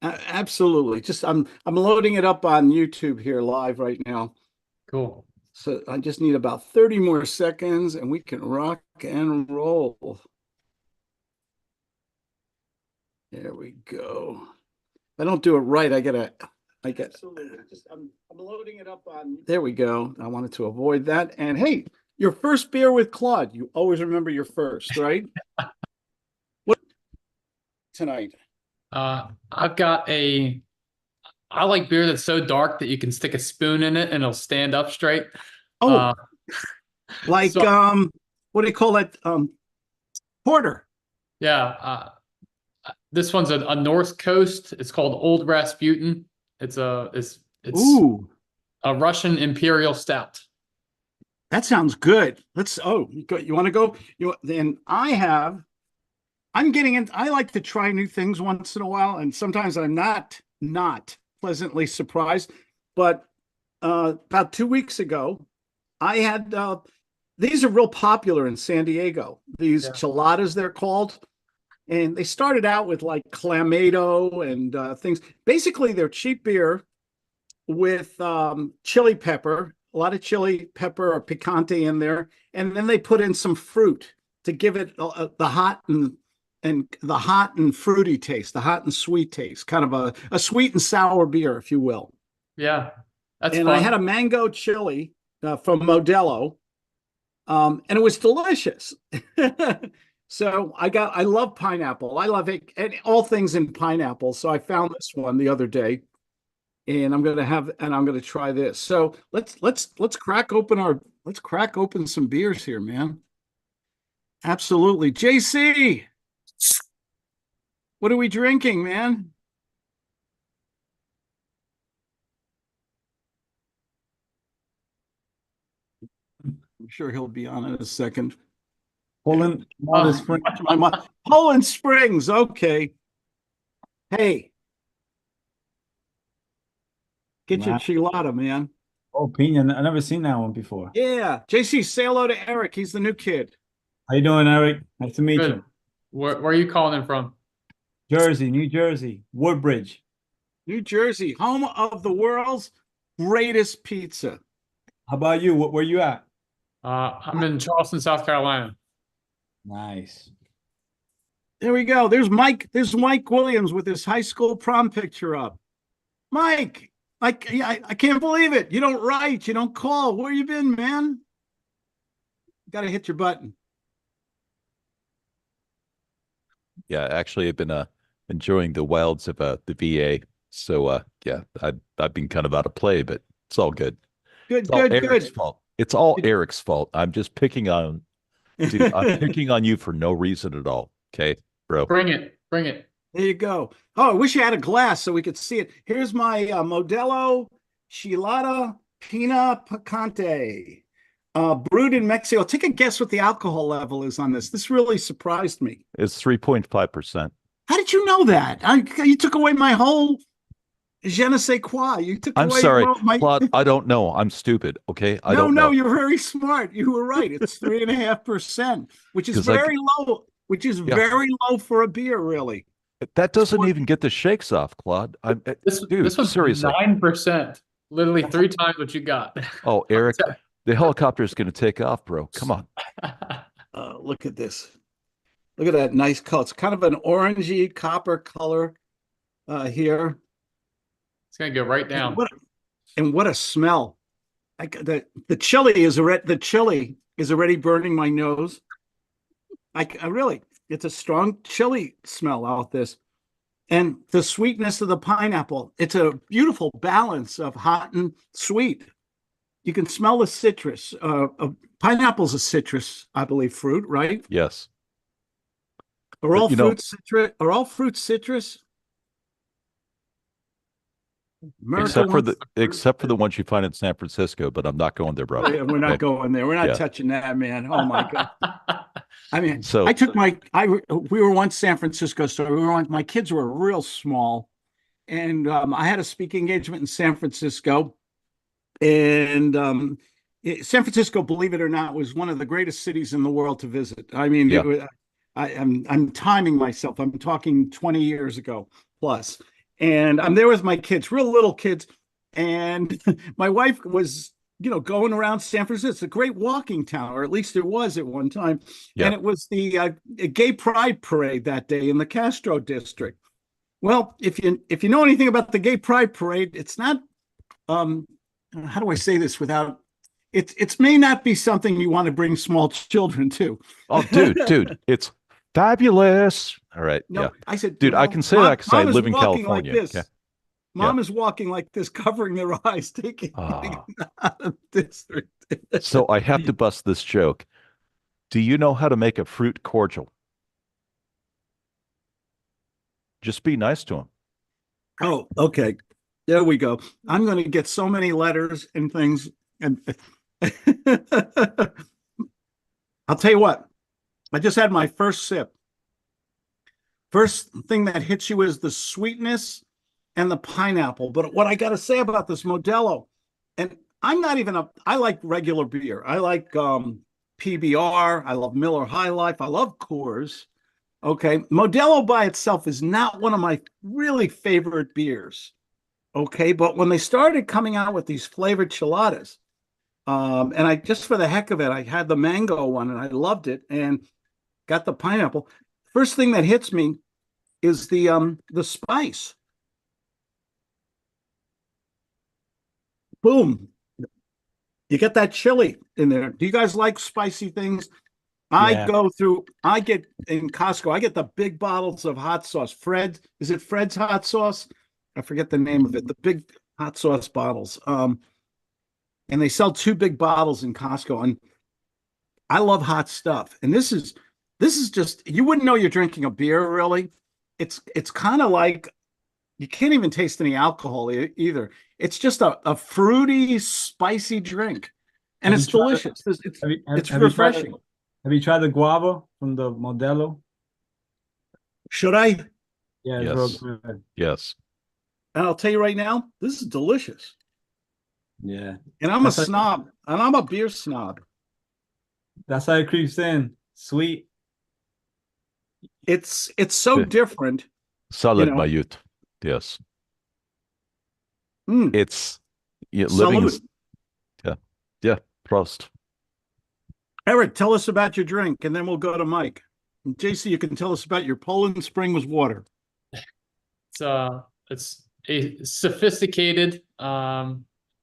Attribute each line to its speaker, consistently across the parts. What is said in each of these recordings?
Speaker 1: Absolutely. Just I'm loading it up on YouTube here live right now.
Speaker 2: Cool.
Speaker 1: So I just need about 30 more seconds and we can rock and roll. There we go. If I don't do it right, I get absolutely. Just I'm loading it up on there we go. I wanted to avoid that. And hey, your first beer with Claude. You always remember your first, right? What tonight?
Speaker 2: I've got I like beer that's so dark that you can stick a spoon in it and it'll stand up straight.
Speaker 1: Oh,
Speaker 2: Uh,
Speaker 1: like
Speaker 2: so
Speaker 1: what do you call that? Porter.
Speaker 2: yeah, this one's a North Coast. It's called Old Rasputin. It's
Speaker 1: Ooh,
Speaker 2: a Russian Imperial Stout.
Speaker 1: that sounds good. You want to go? Then I'm getting in. I like to try new things once in a while, and sometimes I'm not pleasantly surprised. But about 2 weeks ago, I had these are real popular in San Diego. These
Speaker 2: Yeah.
Speaker 1: chiladas, they're called, and they started out with like clamato and things. Basically, they're cheap beer with chili pepper, a lot of chili pepper or picante in there, and then they put in some fruit to give it the hot and the hot and fruity taste, the hot and sweet taste, kind of a sweet and sour beer, if you will.
Speaker 2: Yeah, that's
Speaker 1: And I had
Speaker 2: fun.
Speaker 1: a mango chili from Modelo, and it was delicious. So I love pineapple. I love it and all things in pineapple. So I found this one the other day, and I'm gonna try this. So let's crack open some beers here, man. Absolutely. JC, what are we drinking, man? I'm sure he'll be on in a second.
Speaker 3: Poland
Speaker 2: Uh,
Speaker 3: Spring.
Speaker 1: Poland Springs. Okay. Hey, get your
Speaker 3: Wow.
Speaker 1: chilada, man.
Speaker 3: Oh, Pina. I never seen that one before.
Speaker 1: Yeah. JC, say hello to Eric. He's the new kid.
Speaker 3: How you doing, Eric? Nice to meet
Speaker 2: good.
Speaker 3: you.
Speaker 2: Where are you calling in from?
Speaker 3: Jersey, New Jersey, Woodbridge.
Speaker 1: New Jersey, home of the world's greatest pizza.
Speaker 3: How about you? Where you at?
Speaker 2: I'm in Charleston, South Carolina.
Speaker 3: Nice.
Speaker 1: There we go. There's Mike. There's Mike Williams with his high school prom picture up. Mike, I can't believe it. You don't write. You don't call. Where you been, man? Got to hit your button.
Speaker 4: Yeah, actually, I've been enjoying the wilds of the VA. So yeah, I've been kind of out of play, but it's all good.
Speaker 1: Good,
Speaker 4: It's all
Speaker 1: good,
Speaker 4: Eric's
Speaker 1: good.
Speaker 4: fault. It's all Eric's fault. I'm just picking on, dude. I'm picking on you for no reason at all. Okay, bro.
Speaker 2: Bring it. Bring it.
Speaker 1: There you go. Oh, I wish you had a glass so we could see it. Here's my Modelo Chilada Pina Picante, brewed in Mexico. Take a guess what the alcohol level is on this. This really surprised me.
Speaker 4: It's 3.5%.
Speaker 1: How did you know that? You took away my whole je ne sais quoi. You took
Speaker 4: I'm
Speaker 1: away
Speaker 4: sorry,
Speaker 1: my.
Speaker 4: Claude. I don't know. I'm stupid. Okay, I
Speaker 1: No,
Speaker 4: don't
Speaker 1: no,
Speaker 4: know
Speaker 1: you're very smart. You were right. It's 3.5%, which is
Speaker 4: because like,
Speaker 1: very low. Which is
Speaker 4: yeah,
Speaker 1: very low for a beer, really.
Speaker 4: that
Speaker 1: It's
Speaker 4: doesn't even get the shakes off, Claude.
Speaker 2: This
Speaker 4: Dude,
Speaker 2: one's
Speaker 4: seriously.
Speaker 2: 9%. Literally three times what you got.
Speaker 4: Oh, Eric, the helicopter is going to take off, bro. Come on.
Speaker 1: Look at this. Look at that nice color. It's kind of an orangey copper color here.
Speaker 2: It's gonna go right
Speaker 1: And
Speaker 2: down.
Speaker 1: what a smell. Like the chili is already burning my nose. I really, it's a strong chili smell out this. And the sweetness of the pineapple. It's a beautiful balance of hot and sweet. You can smell the citrus. Pineapple's a citrus, I believe, fruit, right?
Speaker 4: Yes,
Speaker 1: Are
Speaker 4: but
Speaker 1: all fruits citrus? Are all fruits citrus? America wants
Speaker 4: except for the ones you find in San Francisco, but I'm not going there, bro.
Speaker 1: We're not
Speaker 4: Okay.
Speaker 1: going there. We're not
Speaker 4: Yeah.
Speaker 1: touching that, man. Oh my God. I mean,
Speaker 4: So
Speaker 1: I took we were once San Francisco, so my kids were real small, and I had a speaking engagement in San Francisco, and San Francisco, believe it or not, was one of the greatest cities in the world to visit. I mean,
Speaker 4: yeah,
Speaker 1: I'm timing myself. I'm talking 20 years ago plus. And I'm there with my kids, real little kids. And my wife was, going around San Francisco. It's a great walking town, or at least it was at one time.
Speaker 4: Yeah.
Speaker 1: And it was the Gay Pride Parade that day in the Castro district. Well, if you know anything about the Gay Pride Parade, it's not, how do I say this without, it may not be something you want to bring small children to.
Speaker 4: Oh, dude, it's fabulous. All right.
Speaker 1: No,
Speaker 4: Yeah.
Speaker 1: I said,
Speaker 4: Dude, I can say that because I
Speaker 1: Mom is
Speaker 4: live in
Speaker 1: walking
Speaker 4: California.
Speaker 1: like this.
Speaker 4: Okay.
Speaker 1: Mom is walking like this, covering their eyes, taking
Speaker 4: Ah.
Speaker 1: out of district.
Speaker 4: So I have to bust this joke. Do you know how to make a fruit cordial? Just be nice to him.
Speaker 1: Oh, okay. There we go. I'm going to get so many letters and things. And I'll tell you what, I just had my first sip. First thing that hits you is the sweetness and the pineapple. But what I got to say about this Modelo, and I'm not even I like regular beer. I like PBR. I love Miller High Life. I love Coors. Okay. Modelo by itself is not one of my really favorite beers. Okay. But when they started coming out with these flavored chiladas, and I just for the heck of it, I had the mango one and I loved it and got the pineapple. First thing that hits me is the spice. Boom. You get that chili in there. Do you guys like spicy things? I get in Costco, I get the big bottles of hot sauce. Is it Fred's hot sauce? I forget the name of it. The big hot sauce bottles. And they sell 2 big bottles in Costco. And I love hot stuff. And this is just, you wouldn't know you're drinking a beer, really. It's kind of like, you can't even taste any alcohol either. It's just a fruity, spicy drink. And it's delicious. It's refreshing.
Speaker 3: Have you tried the guava from the Modelo?
Speaker 1: Should I?
Speaker 3: Yeah,
Speaker 4: Yes.
Speaker 3: it's real good.
Speaker 4: Yes.
Speaker 1: And I'll tell you right now, this is delicious.
Speaker 3: Yeah.
Speaker 1: And I'm a snob, and I'm a beer snob.
Speaker 3: That's how it creeps in. Sweet.
Speaker 1: It's so different.
Speaker 4: Salad, my youth. Yes. It's living. Yeah. Prost.
Speaker 1: Eric, tell us about your drink, and then we'll go to Mike. And JC, you can tell us about your Poland Spring with water.
Speaker 2: It's a sophisticated.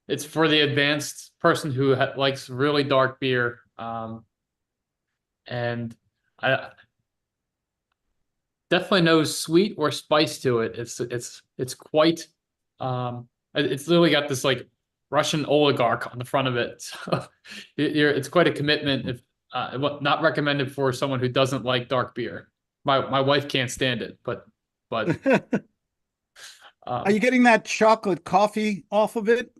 Speaker 2: It's for the advanced person who likes really dark beer. And I definitely no sweet or spice to it. It's quite. It's literally got this like Russian oligarch on the front of it. So it's quite a commitment. If not recommended for someone who doesn't like dark beer. My wife can't stand it, but
Speaker 1: are you getting that chocolate coffee off of it?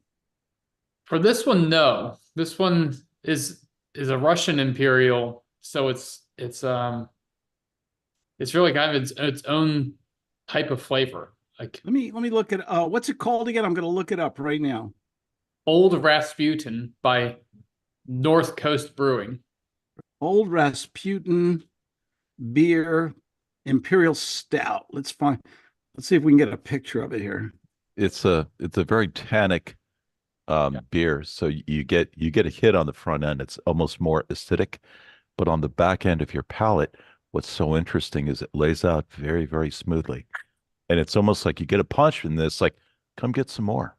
Speaker 2: For this one, no. This one is a Russian imperial, so it's really kind of its own type of flavor. Like
Speaker 1: let me look at what's it called again? I'm going to look it up right now.
Speaker 2: Old Rasputin by North Coast Brewing.
Speaker 1: Old Rasputin beer imperial stout. Let's see if we can get a picture of it here.
Speaker 4: It's a very tannic beer, so you get a hit on the front end. It's almost more acidic, but on the back end of your palate, what's so interesting is it lays out very, very smoothly, and it's almost like you get a punch in this, like, come get some more.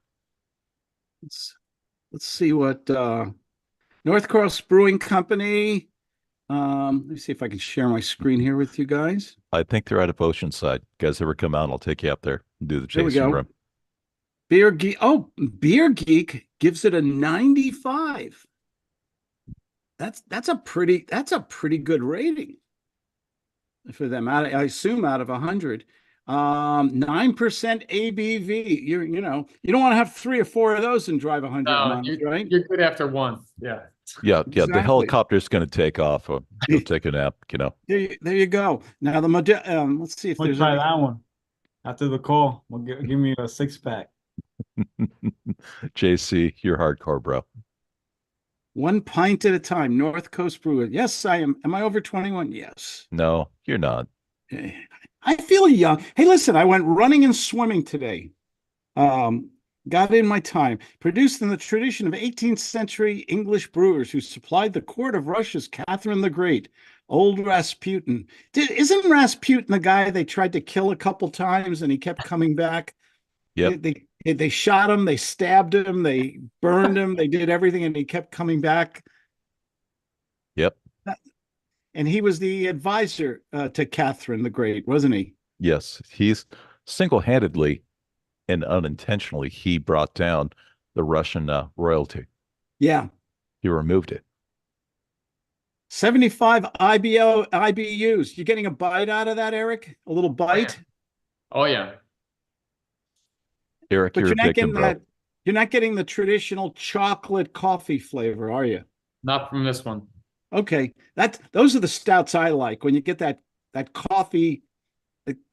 Speaker 1: Let's see what North Coast Brewing Company. Let me see if I can share my screen here with you guys.
Speaker 4: I think they're out of Oceanside. You guys ever come out? I'll take you up there and do the tasting room.
Speaker 1: Beer Geek. Oh, Beer Geek gives it a 95. That's a pretty good rating for them. I assume out of 100. 9% ABV. You don't want to have 3 or 4 of those and drive 100 miles, right?
Speaker 2: You're good after one. Yeah.
Speaker 4: Yeah.
Speaker 1: Exactly.
Speaker 4: The helicopter's going to take off. Or go take a nap.
Speaker 1: There you go. Now the model. Let's see if
Speaker 3: We'll
Speaker 1: there's
Speaker 3: try that one after the call. Give me a 6-pack.
Speaker 4: JC, you're hardcore, bro.
Speaker 1: 1 pint at a time. North Coast Brewer. Yes, I am. Am I over 21? Yes.
Speaker 4: No, you're not.
Speaker 1: I feel young. Hey, listen, I went running and swimming today. Um, got in my time. Produced in the tradition of 18th century English brewers who supplied the court of Russia's Catherine the Great, old Rasputin. Isn't Rasputin the guy they tried to kill a couple times and he kept coming back?
Speaker 4: Yep.
Speaker 1: They shot him, they stabbed him, they burned him, they did everything, and he kept coming back.
Speaker 4: Yep.
Speaker 1: And he was the advisor to Catherine the Great, wasn't he?
Speaker 4: Yes. He's single-handedly and unintentionally, he brought down the Russian royalty.
Speaker 1: Yeah.
Speaker 4: He removed it.
Speaker 1: 75 IBUs. You getting a bite out of that, Eric? A little bite?
Speaker 2: Oh yeah.
Speaker 4: Eric,
Speaker 1: But
Speaker 4: you're
Speaker 1: you're not
Speaker 4: addicted,
Speaker 1: getting
Speaker 4: bro.
Speaker 1: that. You're not getting the traditional chocolate coffee flavor, are you?
Speaker 2: Not from this one.
Speaker 1: Okay. Those are the stouts I like. When you get that coffee,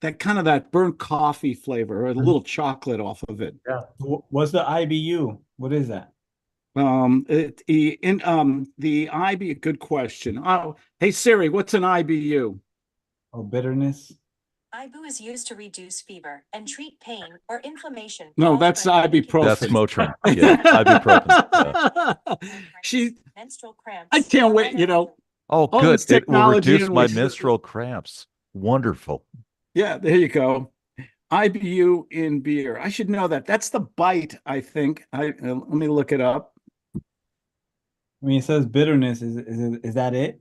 Speaker 1: that kind of that burnt coffee flavor or a little chocolate off of it.
Speaker 2: Yeah.
Speaker 3: What's the IBU? What is that?
Speaker 1: The IB, good question. Oh, hey Siri, what's an IBU?
Speaker 3: Oh, bitterness.
Speaker 5: Ibu is used to reduce fever and treat pain or inflammation.
Speaker 1: No,
Speaker 5: caused
Speaker 1: that's
Speaker 5: by
Speaker 1: ibuprofen.
Speaker 4: That's Motrin. Yeah, ibuprofen. Yeah.
Speaker 5: menstrual cramps.
Speaker 1: I can't wait, you know.
Speaker 4: Oh,
Speaker 1: All
Speaker 4: good.
Speaker 1: this
Speaker 4: It will
Speaker 1: technology
Speaker 4: reduce
Speaker 1: and
Speaker 4: my
Speaker 1: we-
Speaker 4: menstrual cramps. Wonderful.
Speaker 1: Yeah, there you go. IBU in beer. I should know that. That's the bite, I think. Let me look it up.
Speaker 3: I mean, it says bitterness. Is that it?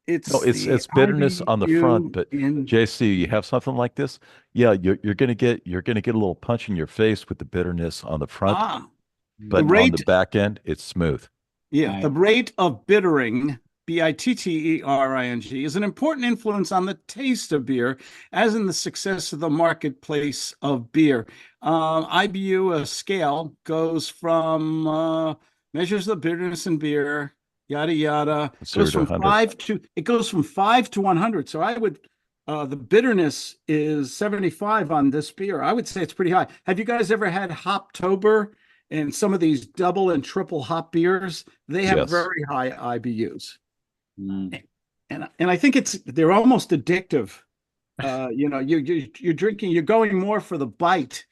Speaker 1: It's
Speaker 4: No, it's
Speaker 1: the
Speaker 4: bitterness on the front, but
Speaker 1: in
Speaker 4: JC, you have something like this? Yeah, you're gonna get a little punch in your face with the bitterness on the front, but
Speaker 1: the
Speaker 4: on
Speaker 1: rate,
Speaker 4: the back end, it's smooth.
Speaker 1: yeah,
Speaker 3: Right.
Speaker 1: the rate of bittering, bittering, is an important influence on the taste of beer, as in the success of the marketplace of beer. IBU, a scale, goes from measures the bitterness in beer, yada yada. It
Speaker 4: 0
Speaker 1: goes
Speaker 4: to
Speaker 1: from
Speaker 4: 100.
Speaker 1: it goes from 5 to 100. So I would the bitterness is 75 on this beer. I would say it's pretty high. Have you guys ever had Hoptober and some of these double and triple hop beers? They have
Speaker 4: Yes.
Speaker 1: very high IBUs.
Speaker 3: Mm.
Speaker 1: And I think they're almost addictive. You know, you're drinking, you're going more for the bite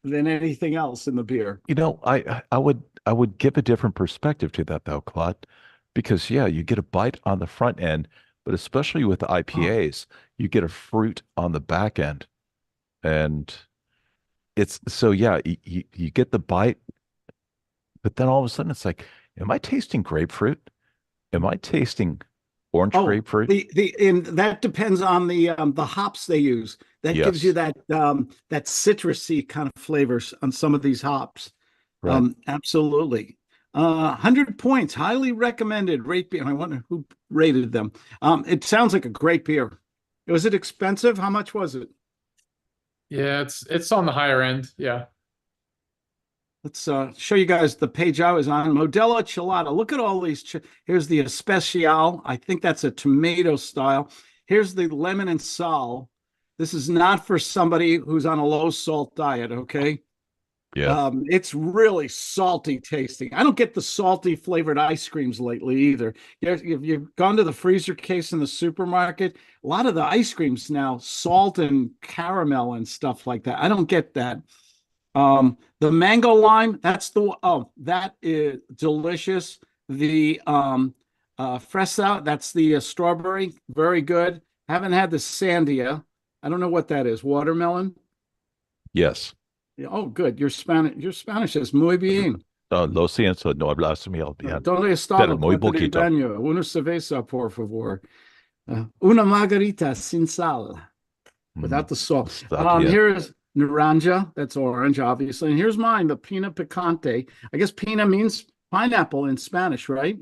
Speaker 1: than anything else in the beer.
Speaker 4: You know, I would give a different perspective to that though, Claude, because yeah, you get a bite on the front end, but especially with the IPAs, you get a fruit on the back end. And it's so yeah, you get the bite, but then all of a sudden it's like, am I tasting grapefruit? Am I tasting orange grapefruit?
Speaker 1: And that depends on the hops they use. That gives you
Speaker 4: Yes.
Speaker 1: that citrusy kind of flavors on some of these hops.
Speaker 4: Right.
Speaker 1: Absolutely. 100 points, highly recommended. Rate beer. I wonder who rated them. It sounds like a great beer. Was it expensive? How much was it?
Speaker 2: Yeah, it's on the higher end. Yeah.
Speaker 1: Let's show you guys the page I was on. Modelo Chelada. Look at all these. Here's the Especial. I think that's a tomato style. Here's the lemon and sal. This is not for somebody who's on a low salt diet, okay?
Speaker 4: Yeah.
Speaker 1: It's really salty tasting. I don't get the salty flavored ice creams lately either. If you've gone to the freezer case in the supermarket, a lot of the ice creams now, salt and caramel and stuff like that. I don't get that. The mango lime, that is delicious. The fresa, that's the strawberry, very good. Haven't had the sandia. I don't know what that is. Watermelon.
Speaker 4: Yes.
Speaker 1: Oh, good. Your Spanish is muy bien.
Speaker 4: Lo siento, no hablas muy bien.
Speaker 1: ¿Dónde está
Speaker 4: Pero
Speaker 1: el
Speaker 4: muy
Speaker 1: cuento del
Speaker 4: poquito.
Speaker 1: baño? Una cerveza, por favor. Una margarita sin sal, without the salt.
Speaker 4: Está bien.
Speaker 1: Here is naranja. That's orange, obviously. And here's mine, the pina picante. I guess pina means pineapple in Spanish, right?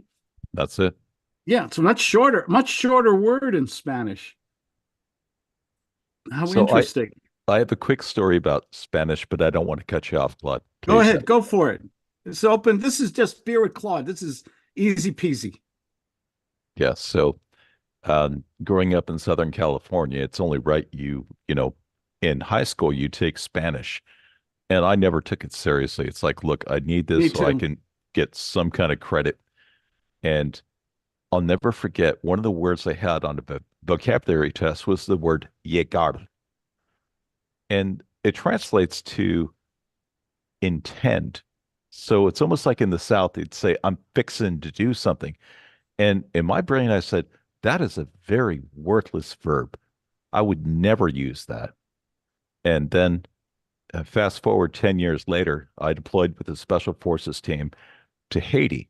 Speaker 4: That's it.
Speaker 1: Yeah, it's a much shorter word in Spanish. How
Speaker 4: So
Speaker 1: interesting.
Speaker 4: I have a quick story about Spanish, but I don't want to cut you off, Claude.
Speaker 1: Go
Speaker 4: Please.
Speaker 1: ahead, go for it. It's open. This is just beer with Claude. This is easy peasy.
Speaker 4: Yeah. So, growing up in Southern California, it's only right you know, in high school you take Spanish, and I never took it seriously. It's like, look, I need
Speaker 1: Me
Speaker 4: this so I
Speaker 1: too.
Speaker 4: can get some kind of credit. And I'll never forget one of the words I had on vocabulary test was the word llegar. And it translates to intend. So it's almost like in the South, they'd say, I'm fixing to do something. And in my brain, I said, that is a very worthless verb. I would never use that. And then fast forward 10 years later, I deployed with the Special Forces team to Haiti.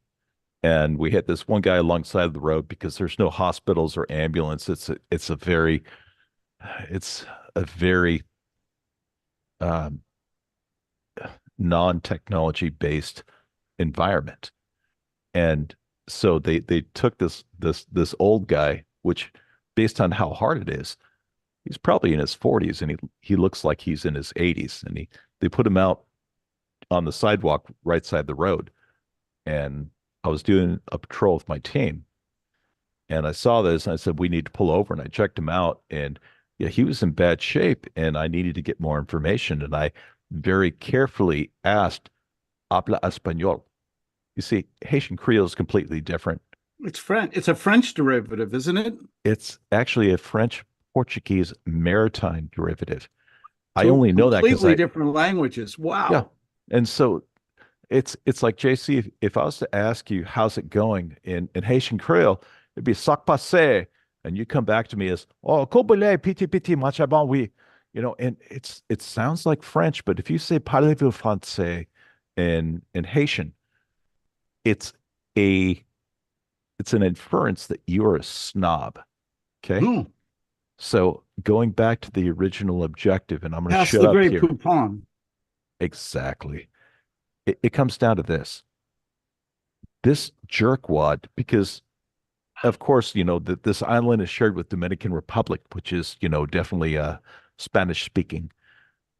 Speaker 4: And we hit this one guy alongside the road because there's no hospitals or ambulance. It's a very um, non-technology based environment. And so they took this old guy, which based on how hard it is, he's probably in his 40s and he looks like he's in his 80s. And they put him out on the sidewalk right side the road. And I was doing a patrol with my team. And I saw this and I said, we need to pull over. And I checked him out. And yeah, he was in bad shape and I needed to get more information. And I very carefully asked, habla español. You see, Haitian Creole is completely different.
Speaker 1: It's French. It's a French derivative, isn't it?
Speaker 4: It's actually a French Portuguese maritime derivative. I
Speaker 1: Two
Speaker 4: only know that because
Speaker 1: completely different languages. Wow.
Speaker 4: yeah. And so it's like JC, if I was to ask you how's it going in Haitian Creole, it'd be sac passe, and you come back to me as oh cobole piti piti machabon oui, and it sounds like French, but if you say parlez-vous français in Haitian, it's a it's an inference that you're a snob. Okay.
Speaker 1: Hmm.
Speaker 4: So going back to the original objective, and I'm going to
Speaker 1: Pass
Speaker 4: shut
Speaker 1: the
Speaker 4: up
Speaker 1: Grey
Speaker 4: here.
Speaker 1: Poupon.
Speaker 4: Exactly. It comes down to this. This jerkwad, because of course, that this island is shared with Dominican Republic, which is, definitely Spanish speaking.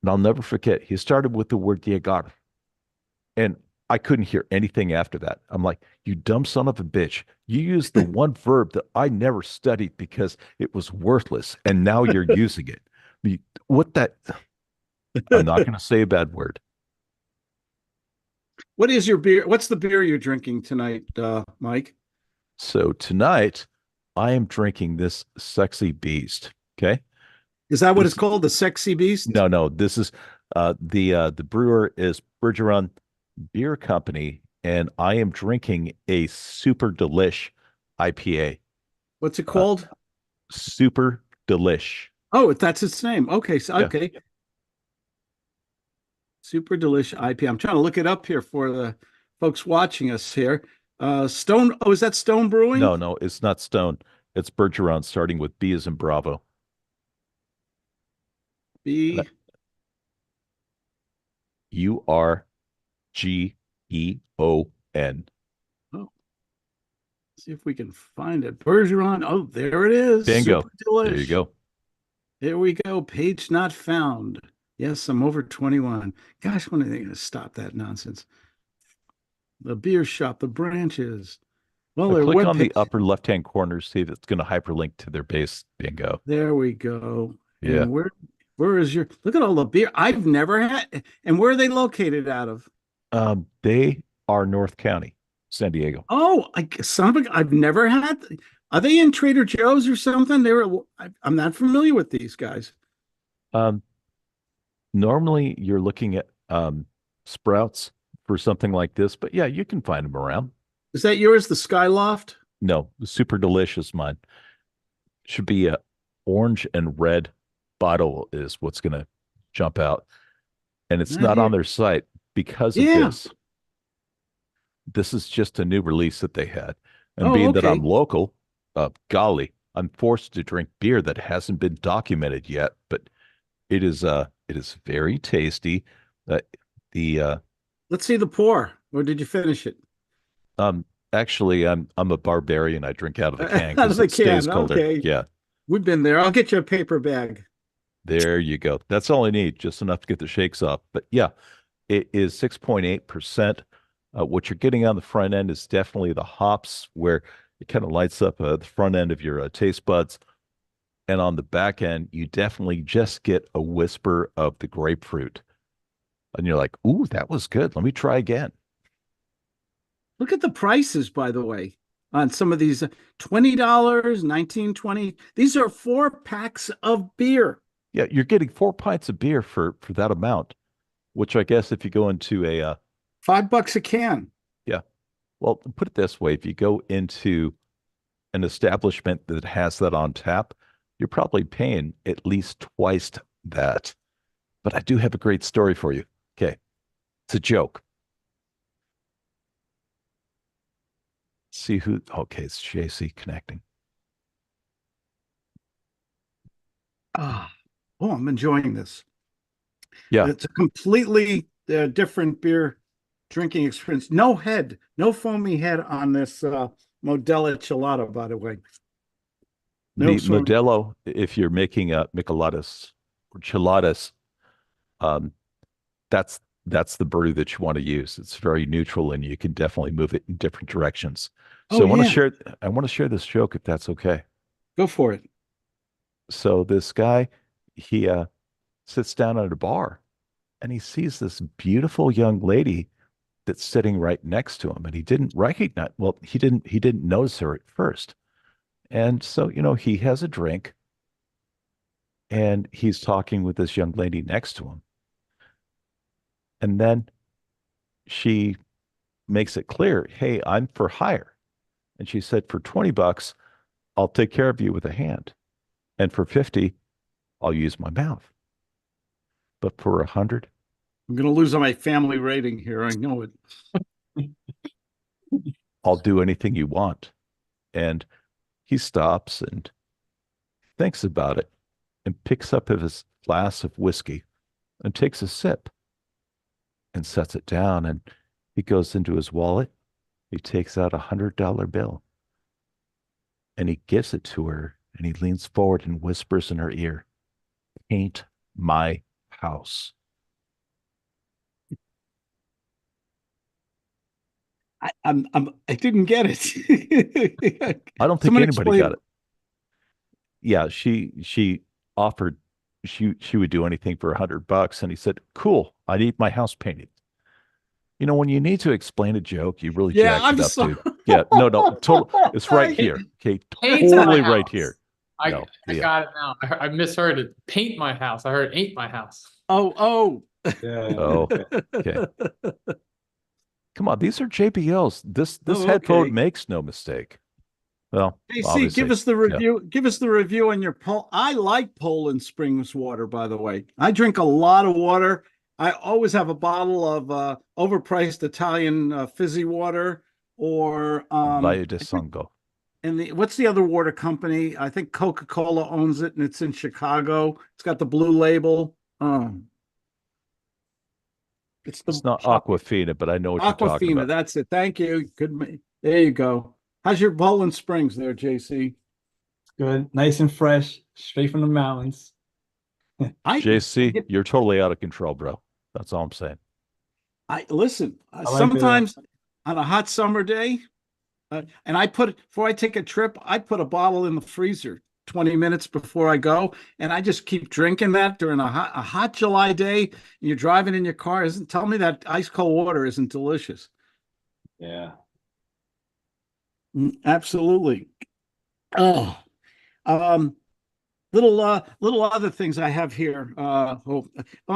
Speaker 4: And I'll never forget, he started with the word llegar. And I couldn't hear anything after that. I'm like, you dumb son of a bitch. You used the one verb that I never studied because it was worthless. And now you're using it. What that? I'm not going to say a bad word.
Speaker 1: What is your beer? What's the beer you're drinking tonight, Mike?
Speaker 4: So tonight, I am drinking this sexy beast. Okay.
Speaker 1: Is that what it's called? The Sexy Beast?
Speaker 4: No. This is the brewer is Bergeron Beer Company, and I am drinking a Super Delish IPA.
Speaker 1: What's it called?
Speaker 4: Super Delish.
Speaker 1: Oh, that's its name. Okay.
Speaker 4: Yeah.
Speaker 1: Okay. Super Delish IPA. I'm trying to look it up here for the folks watching us here. Stone. Oh, is that Stone Brewing?
Speaker 4: No, it's not Stone. It's Bergeron, starting with B as in Bravo.
Speaker 1: B.
Speaker 4: URGEON.
Speaker 1: Oh, see if we can find it. Bergeron. Oh, there it is.
Speaker 4: Bingo.
Speaker 1: Super Delish.
Speaker 4: There you go.
Speaker 1: There we go. Page not found. Yes, I'm over 21. Gosh, when are they going to stop that nonsense? The beer shop, the branches. Well, their
Speaker 4: Click on the
Speaker 1: webpage.
Speaker 4: upper left-hand corner, see if it's going to hyperlink to their base. Bingo.
Speaker 1: There we go.
Speaker 4: Yeah.
Speaker 1: And where is your, look at all the beer I've never had. And where are they located out of?
Speaker 4: They are North County, San Diego.
Speaker 1: Oh, I've never had. Are they in Trader Joe's or something? I'm not familiar with these guys.
Speaker 4: Normally you're looking at Sprouts for something like this, but yeah, you can find them around.
Speaker 1: Is that yours, the Skyloft?
Speaker 4: No, the Super Delicious mine. Should be a orange and red bottle is what's going to jump out. And it's not on their site because of this. This is just a new release that they had. And being that I'm local, golly, I'm forced to drink beer that hasn't been documented yet, but it is very tasty.
Speaker 1: Let's see the pour. Or did you finish it?
Speaker 4: Actually, I'm a barbarian. I drink out of the can
Speaker 1: Out of the
Speaker 4: it stays
Speaker 1: can.
Speaker 4: colder.
Speaker 1: Okay.
Speaker 4: Yeah.
Speaker 1: We've been there. I'll get you a paper bag.
Speaker 4: There you go. That's all I need, just enough to get the shakes off. But yeah, it is 6.8%. What you're getting on the front end is definitely the hops, where it kind of lights up the front end of your taste buds. And on the back end, you definitely just get a whisper of the grapefruit. And you're like, ooh, that was good. Let me try again.
Speaker 1: Look at the prices, by the way. on some of these $20, 19, 20. These are 4 packs of beer.
Speaker 4: Yeah, you're getting 4 pints of beer for that amount, which I guess if you go into a
Speaker 1: $5 a can.
Speaker 4: yeah, well, put it this way, if you go into an establishment that has that on tap, you're probably paying at least twice that. But I do have a great story for you. Okay. It's a joke. See who, okay, it's JC connecting.
Speaker 1: Ah, oh, I'm enjoying this.
Speaker 4: Yeah.
Speaker 1: It's a completely different beer drinking experience. No head, no foamy head on this Modelo Chilada, by the way. No
Speaker 4: The
Speaker 1: foamy.
Speaker 4: Modelo, if you're making a micheladas or chiladas, um, that's the brew that you want to use. It's very neutral and you can definitely move it in different directions. So
Speaker 1: Oh,
Speaker 4: I want to
Speaker 1: yeah.
Speaker 4: share this joke if that's okay.
Speaker 1: Go for it.
Speaker 4: So this guy, he sits down at a bar and he sees this beautiful young lady that's sitting right next to him and he didn't recognize, well, he didn't notice her at first. And so, he has a drink and he's talking with this young lady next to him. And then she makes it clear, hey, I'm for hire. And she said, for $20, I'll take care of you with a hand. And for 50, I'll use my mouth. But for 100,
Speaker 1: I'm going to lose on my family rating here. I know it.
Speaker 4: I'll do anything you want. And he stops and thinks about it and picks up his glass of whiskey and takes a sip and sets it down. And he goes into his wallet. He takes out $100 bill and he gives it to her. And he leans forward and whispers in her ear, paint my house.
Speaker 1: I didn't get it.
Speaker 4: I don't think
Speaker 1: Someone
Speaker 4: anybody
Speaker 1: explain.
Speaker 4: got it. Yeah, she offered she would do anything for $100, and he said, "Cool, I need my house painted." When you need to explain a joke, you really
Speaker 1: Yeah,
Speaker 4: jack
Speaker 1: I'm
Speaker 4: it up,
Speaker 1: sorry.
Speaker 4: dude. Yeah, no, total. It's right here. Okay,
Speaker 2: Paint my
Speaker 4: totally right
Speaker 2: house.
Speaker 4: here.
Speaker 2: I,
Speaker 4: No,
Speaker 2: I
Speaker 4: yeah.
Speaker 2: got it now. I misheard it. Paint my house. I heard ain't my house.
Speaker 1: Oh.
Speaker 3: Yeah.
Speaker 4: Oh, okay. Come on, these are JBLs. This
Speaker 1: Oh,
Speaker 4: headphone
Speaker 1: okay.
Speaker 4: makes no mistake. Well,
Speaker 1: JC,
Speaker 4: obviously,
Speaker 1: give us the
Speaker 4: yeah.
Speaker 1: review. Give us the review on your I like Poland Springs water, by the way. I drink a lot of water. I always have a bottle of overpriced Italian fizzy water, or
Speaker 4: Valle de Sango.
Speaker 1: and what's the other water company? I think Coca-Cola owns it, and it's in Chicago. It's got the blue label. It's the
Speaker 4: It's not Aquafina, but I know what you're talking
Speaker 1: Aquafina.
Speaker 4: about.
Speaker 1: That's it. Thank you. Good. There you go. How's your Poland Springs there, JC?
Speaker 3: Good. Nice and fresh, straight from the mountains.
Speaker 1: I
Speaker 4: JC, you're totally out of control, bro. That's all I'm saying.
Speaker 1: I listen.
Speaker 3: like
Speaker 1: Sometimes on a hot summer day, and before I take a trip, I put a bottle in the freezer 20 minutes before I go, and I just keep drinking that during a hot July day. And you're driving in your car. Isn't tell me that ice cold water isn't delicious?
Speaker 3: Yeah.
Speaker 1: Absolutely. Oh, um, little other things I have here. I'll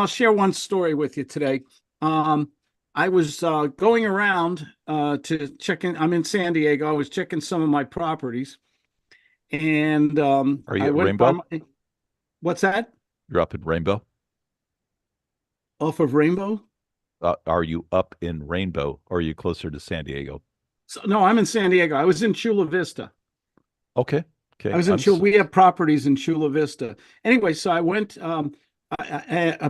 Speaker 1: share one story with you today. I was going around to check in. I'm in San Diego. I was checking some of my properties, and
Speaker 4: Are you
Speaker 1: I
Speaker 4: at
Speaker 1: went by
Speaker 4: Rainbow?
Speaker 1: what's that?
Speaker 4: You're up in Rainbow?
Speaker 1: Off of Rainbow?
Speaker 4: Are you up in Rainbow or are you closer to San Diego?
Speaker 1: So, no, I'm in San Diego. I was in Chula Vista.
Speaker 4: Okay. Okay.
Speaker 1: I was in Chula. We have properties in Chula Vista. Anyway, so I went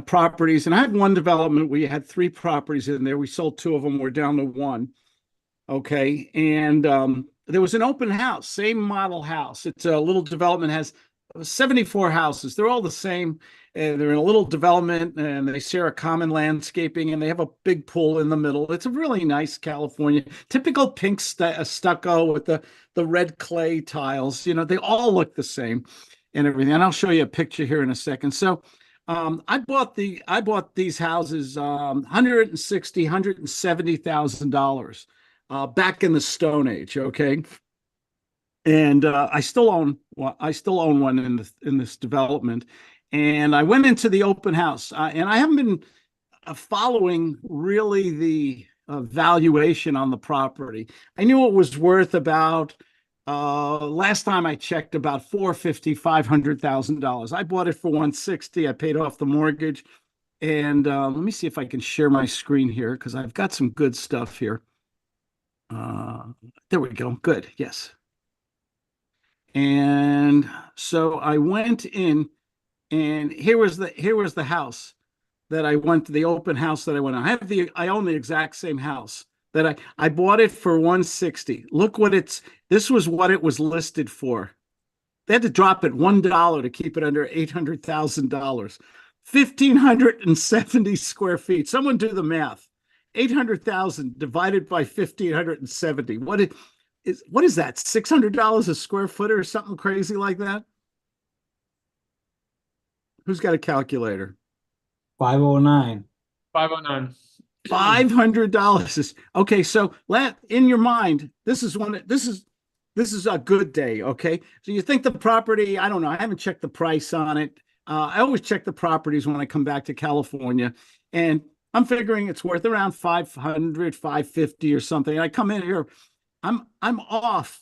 Speaker 1: properties, and I had one development. We had 3 properties in there. We sold 2 of them. We're down to 1. Okay, and there was an open house, same model house. It's a little development, has 74 houses. They're all the same. They're in a little development, and they share a common landscaping, and they have a big pool in the middle. It's a really nice California, typical pink stucco with the red clay tiles. They all look the same and everything. And I'll show you a picture here in a second. So I bought these houses 160, $170,000 back in the Stone Age. Okay. and I still own one in this development. And I went into the open house, and I haven't been following really the valuation on the property. I knew it was worth about last time I checked about 450, $500,000. I bought it for 160. I paid off the mortgage. And let me see if I can share my screen here because I've got some good stuff here. There we go. Good. Yes. And so I went in, and here was the house that I went to, the open house that I went on. I own the exact same house that I bought it for 160. Look what this was what it was listed for. They had to drop it $1 to keep it under $800,000. 1,570 square feet. Someone do the math. 800,000 divided by 1,570. What is that? $600 a square foot or something crazy like that? Who's got a calculator?
Speaker 3: 509.
Speaker 2: 509.
Speaker 1: $500. Okay, so in your mind, this is a good day. Okay, so you think the property? I don't know. I haven't checked the price on it. I always check the properties when I come back to California, and I'm figuring it's worth around 500, 550 or something. I come in here, I'm off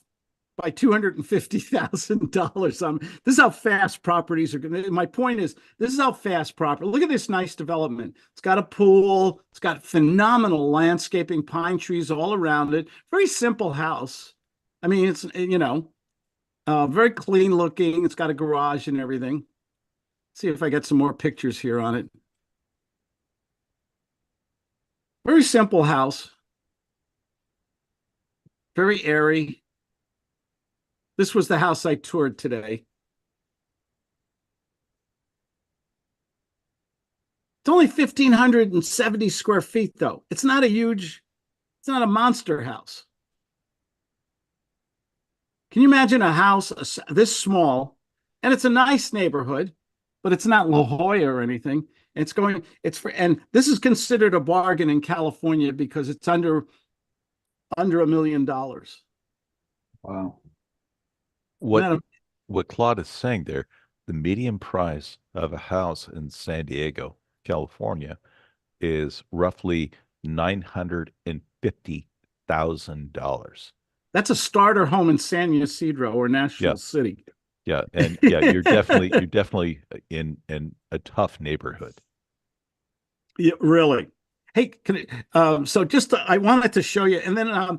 Speaker 1: by $250,000. This is how fast properties are going. My point is, this is how fast property. Look at this nice development. It's got a pool. It's got phenomenal landscaping, pine trees all around it. Very simple house. I mean, it's very clean looking. It's got a garage and everything. See if I get some more pictures here on it. Very simple house. Very airy. This was the house I toured today. It's only 1,570 square feet, though. It's not a monster house. Can you imagine a house this small? And it's a nice neighborhood, but it's not La Jolla or anything. And this is considered a bargain in California because it's under $1 million.
Speaker 3: Wow.
Speaker 4: What Claude is saying there, the median price of a house in San Diego, California, is roughly $950,000.
Speaker 1: That's a starter home in San Ysidro or National City.
Speaker 4: Yeah, and you're definitely in a tough neighborhood.
Speaker 1: Yeah, really. Hey, so just I wanted to show you, and then I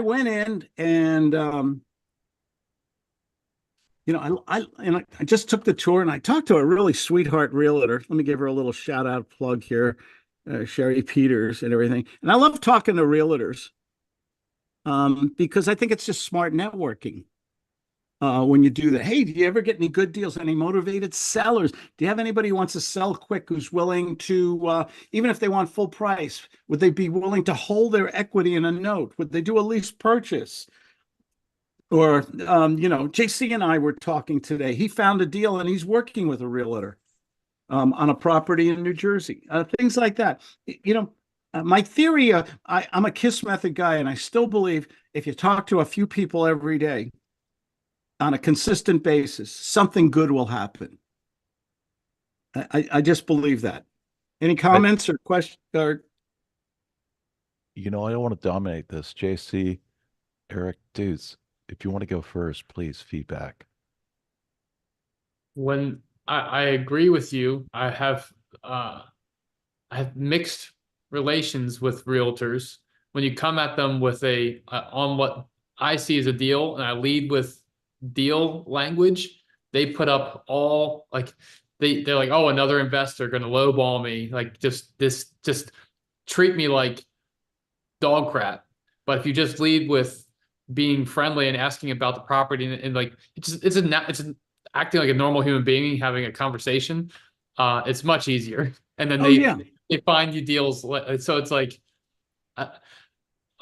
Speaker 1: went in and I just took the tour and I talked to a really sweetheart realtor. Let me give her a little shout out plug here, Sherry Peters and everything. And I love talking to realtors because I think it's just smart networking. When you do that, hey, do you ever get any good deals? Any motivated sellers? Do you have anybody who wants to sell quick, who's willing to, even if they want full price, would they be willing to hold their equity in a note? Would they do a lease purchase? Or, JC and I were talking today. He found a deal and he's working with a realtor on a property in New Jersey. Things like that. My theory, I'm a KISS method guy, and I still believe if you talk to a few people every day, on a consistent basis, something good will happen. I just believe that. Any comments or questions?
Speaker 4: I don't want to dominate this. JC, Eric, dudes, if you want to go first, please, feedback.
Speaker 2: When I agree with you, I have mixed relations with realtors. When you come at them with on what I see as a deal, and I lead with deal language, they put up all they're like, oh, another investor going to lowball me, like just treat me like dog crap. But if you just lead with being friendly and asking about the property and like it's acting like a normal human being having a conversation, it's much easier. And then they find you deals. So it's like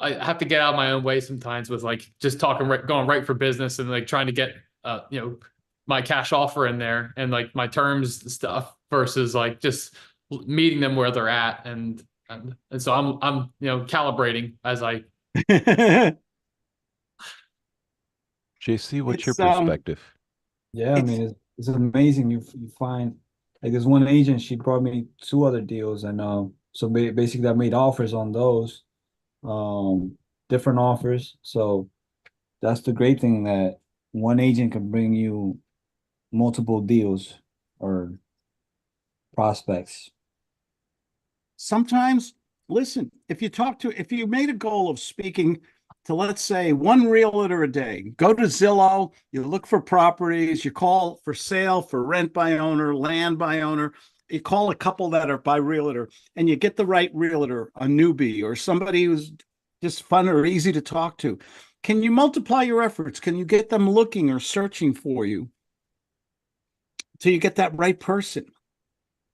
Speaker 2: I have to get out of my own way sometimes with like just going right for business and like trying to get my cash offer in there and like my terms and stuff versus like just meeting them where they're at and so I'm calibrating as I
Speaker 4: JC, what's your
Speaker 1: It's
Speaker 4: perspective?
Speaker 3: Yeah, I mean, it's amazing. You find like there's one agent, she brought me two other deals, and so basically I made offers on those, different offers. So that's the great thing that one agent can bring you multiple deals or prospects.
Speaker 1: sometimes, listen, if you made a goal of speaking to, let's say, one realtor a day, go to Zillow, you look for properties, you call for sale, for rent by owner, land by owner, you call a couple that are by realtor, and you get the right realtor, a newbie or somebody who's just fun or easy to talk to. Can you multiply your efforts? Can you get them looking or searching for you till you get that right person?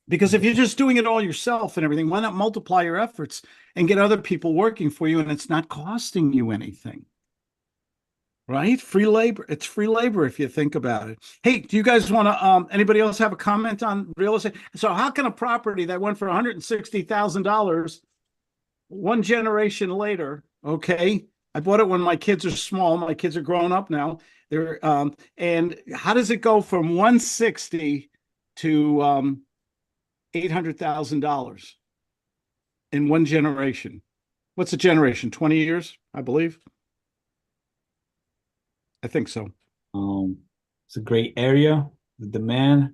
Speaker 1: Because if you're just doing it all yourself and everything, why not multiply your efforts and get other people working for you, and it's not costing you anything? Right? Free labor. It's free labor if you think about it. Hey, do you guys want to anybody else have a comment on real estate? So how can a property that went for $160,000 one generation later, okay? I bought it when my kids are small. My kids are grown up now. They're and how does it go from 160 to $800,000 in one generation? What's a generation? 20 years, I believe. I think so.
Speaker 3: It's a great area. The demand.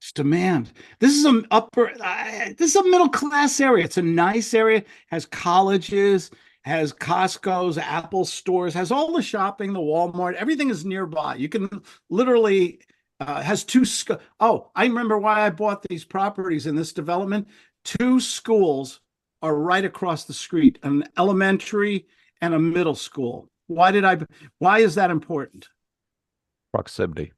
Speaker 1: It's demand. This is this is a middle class area. It's a nice area, has colleges, has Costco's, Apple stores, has all the shopping, the Walmart, everything is nearby. You can literally has oh, I remember why I bought these properties in this development. Two schools are right across the street, an elementary and a middle school. Why is that important?
Speaker 4: Proximity.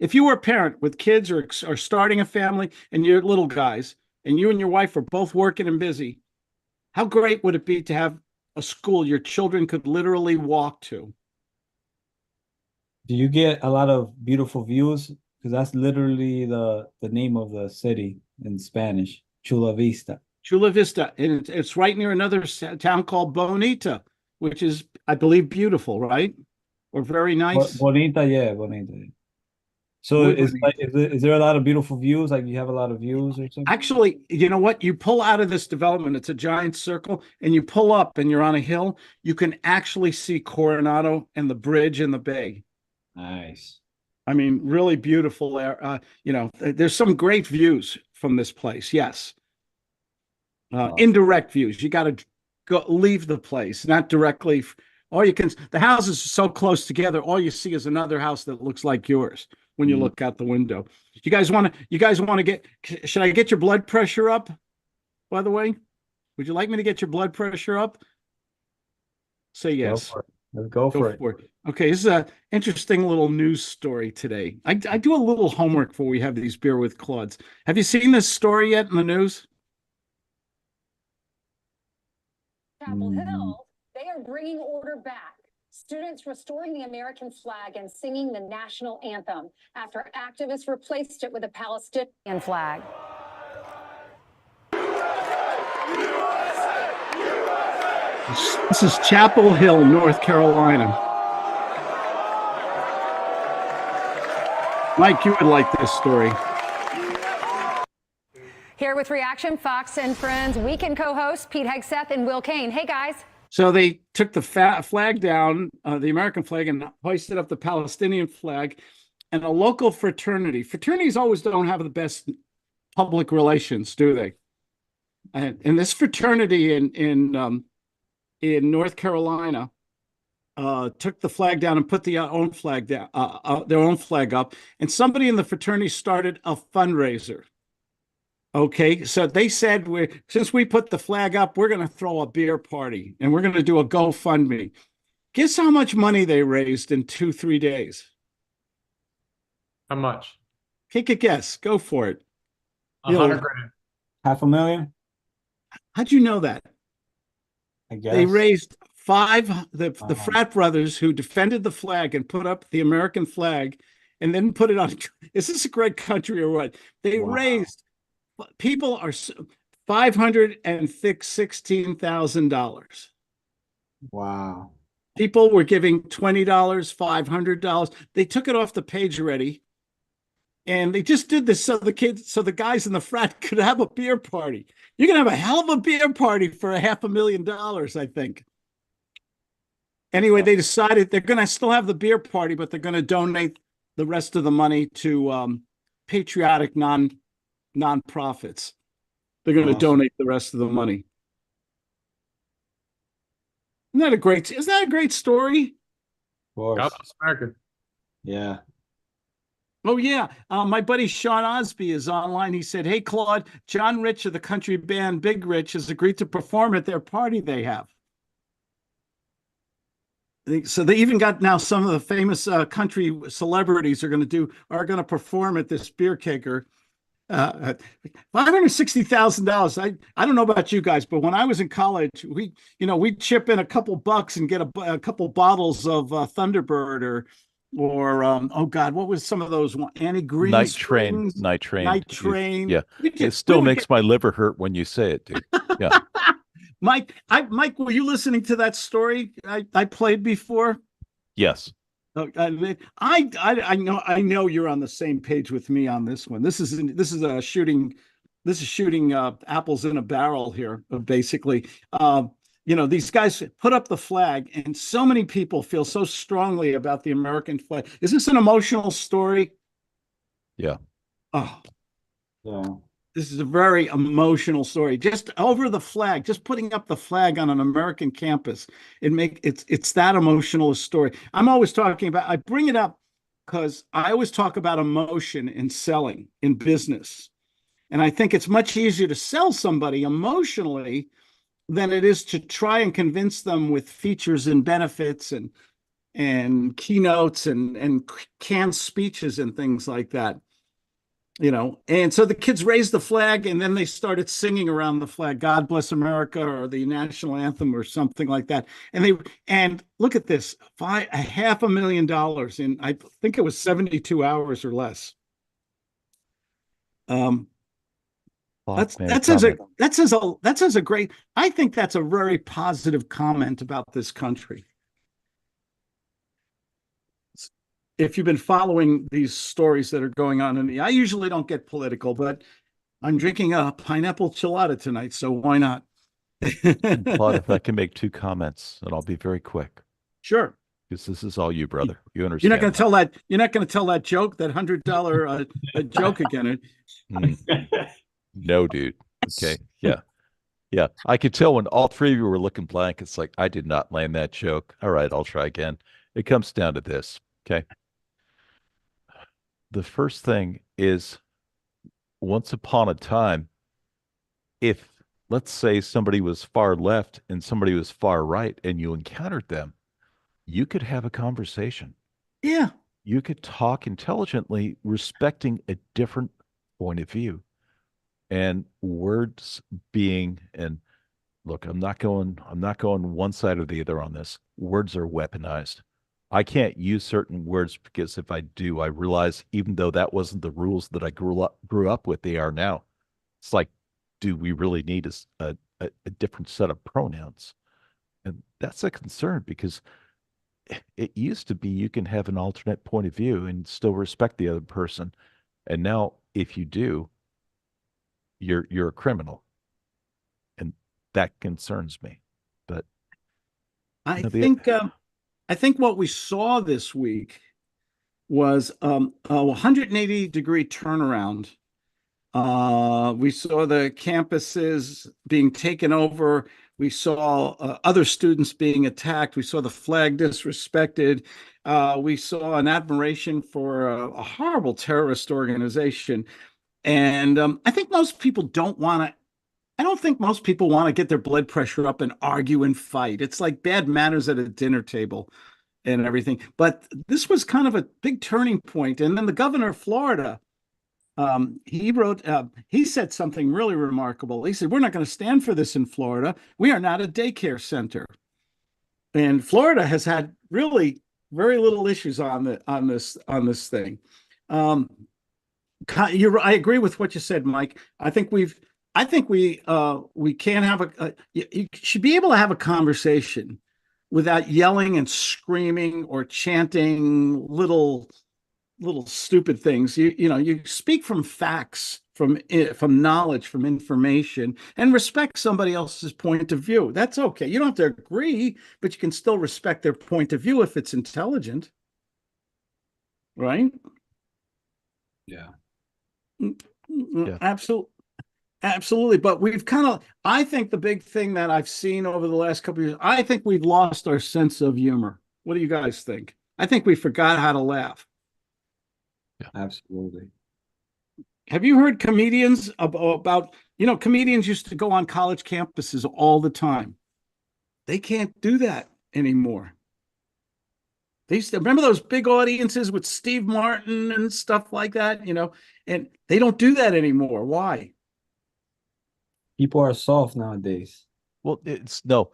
Speaker 1: If you were a parent with kids or starting a family and you're little guys and you and your wife are both working and busy, how great would it be to have a school your children could literally walk to?
Speaker 3: Do you get a lot of beautiful views? Because that's literally the name of the city in Spanish, Chula Vista.
Speaker 1: Chula Vista, and it's right near another town called Bonita, which is, I believe, beautiful, right? Or very nice.
Speaker 3: Bonita, yeah, Bonita. So is there a lot of beautiful views? Like you have a lot of views or something?
Speaker 1: Actually, you know what? You pull out of this development, it's a giant circle, and you pull up and you're on a hill. You can actually see Coronado and the bridge in the bay.
Speaker 3: Nice.
Speaker 1: I mean, really beautiful. There's some great views from this place. Yes.
Speaker 3: Awesome.
Speaker 1: Indirect views. You got to go leave the place, not directly. The houses are so close together. All you see is another house that looks like yours when you look out the window. You guys want to should I get your blood pressure up? By the way, would you like me to get your blood pressure up? Say yes.
Speaker 3: Let's go for it.
Speaker 1: Okay, this is an interesting little news story today. I do a little homework before we have these Beer with Claudes. Have you seen this story yet in the news?
Speaker 6: Chapel Hill, they are bringing order back. Students restoring the American flag and singing the national anthem after activists replaced it with a Palestinian flag.
Speaker 1: This is Chapel Hill, North Carolina. Mike, you would like this story.
Speaker 6: Here with reaction, Fox and Friends weekend co-hosts Pete Hegseth and Will Kane. Hey, guys.
Speaker 1: So they took the flag down, the American flag, and hoisted up the Palestinian flag. And a local fraternities always don't have the best public relations, do they? And this fraternity in North Carolina took the flag down and put their own flag up. And somebody in the fraternity started a fundraiser. Okay, so they said, since we put the flag up, we're going to throw a beer party and we're going to do a GoFundMe. Guess how much money they raised in 2-3 days?
Speaker 2: How much?
Speaker 1: Take a guess. Go for it.
Speaker 2: 100 grand.
Speaker 3: $500,000?
Speaker 1: How'd you know that?
Speaker 3: I guess.
Speaker 1: They raised the frat brothers who defended the flag and put up the American flag and then put it on. Is this a great country or what? They raised, people are $516,000.
Speaker 3: Wow.
Speaker 1: People were giving $20, $500. They took it off the page already. And they just did this so the guys in the frat could have a beer party. You're going to have a hell of a beer party for $500,000, I think. Anyway, they decided they're going to still have the beer party, but they're going to donate the rest of the money to patriotic nonprofits. They're going to donate the rest of the money. Isn't that a great story?
Speaker 3: Of
Speaker 2: God
Speaker 3: course.
Speaker 2: bless America.
Speaker 3: Yeah.
Speaker 1: Oh, yeah. My buddy Sean Osby is online. He said, "Hey, Claude, John Rich of the country band Big Rich has agreed to perform at their party they have." So they even got now some of the famous country celebrities are going to perform at this beer kegger. $560,000. I don't know about you guys, but when I was in college, we'd chip in a couple bucks and get a couple bottles of Thunderbird or oh God, what was some of those? Annie Green
Speaker 4: Night Train.
Speaker 1: Springs?
Speaker 4: Night Train.
Speaker 1: Night Train.
Speaker 4: Yeah.
Speaker 1: We
Speaker 4: It still makes my liver hurt when you say it, dude. Yeah.
Speaker 1: Mike, were you listening to that story I played before?
Speaker 4: Yes.
Speaker 1: I know you're on the same page with me on this one. This is shooting apples in a barrel here, basically. These guys put up the flag, and so many people feel so strongly about the American flag. Is this an emotional story?
Speaker 4: Yeah.
Speaker 1: Oh,
Speaker 3: Yeah.
Speaker 1: this is a very emotional story. Just over the flag, just putting up the flag on an American campus, it's that emotional a story. I'm always talking about. I bring it up because I always talk about emotion in selling in business, and I think it's much easier to sell somebody emotionally than it is to try and convince them with features and benefits and keynotes and canned speeches and things like that. And so the kids raised the flag, and then they started singing around the flag, "God Bless America," or the national anthem or something like that. And look at this, $500,000 in, I think it was 72 hours or less. That says a great, I think that's a very positive comment about this country. If you've been following these stories that are going on, and I usually don't get political, but I'm drinking a pineapple chilada tonight, so why not?
Speaker 4: Claude, if I can make 2 comments, and I'll be very quick.
Speaker 1: Sure.
Speaker 4: Because this is all you, brother. You understand.
Speaker 1: You're not going to tell that joke, that $100 joke again.
Speaker 4: No, dude. Okay. Yeah. Yeah. I could tell when all 3 of you were looking blank. It's like, I did not land that joke. All right, I'll try again. It comes down to this. Okay. The first thing is, once upon a time, if, let's say, somebody was far left and somebody was far right and you encountered them, you could have a conversation.
Speaker 1: Yeah.
Speaker 4: You could talk intelligently, respecting a different point of view. And words being, and look, I'm not going one side or the other on this. Words are weaponized. I can't use certain words because if I do, I realize even though that wasn't the rules that I grew up with, they are now. It's like, do we really need a different set of pronouns? And that's a concern, because it used to be you can have an alternate point of view and still respect the other person. And now if you do, you're a criminal. And that concerns me. But
Speaker 1: I think what we saw this week was a 180-degree turnaround. We saw the campuses being taken over. We saw other students being attacked. We saw the flag disrespected. We saw an admiration for a horrible terrorist organization. And I think most people I don't think most people want to get their blood pressure up and argue and fight. It's like bad manners at a dinner table and everything. But this was kind of a big turning point. And then the governor of Florida, he said something really remarkable. He said, "We're not going to stand for this in Florida. We are not a daycare center." And Florida has had really very little issues on this thing. I agree with what you said, Mike. I think we can have you should be able to have a conversation without yelling and screaming or chanting little stupid things. You speak from facts, from knowledge, from information, and respect somebody else's point of view. That's okay. You don't have to agree, but you can still respect their point of view if it's intelligent, right?
Speaker 3: Yeah.
Speaker 4: Yeah.
Speaker 1: Absolutely. But we've I think the big thing that I've seen over the last couple of years, I think we've lost our sense of humor. What do you guys think? I think we forgot how to laugh.
Speaker 3: Absolutely.
Speaker 1: Have you heard comedians about, comedians used to go on college campuses all the time. They can't do that anymore. They used to remember those big audiences with Steve Martin and stuff like that, and they don't do that anymore. Why?
Speaker 3: People are soft nowadays.
Speaker 4: Well, no,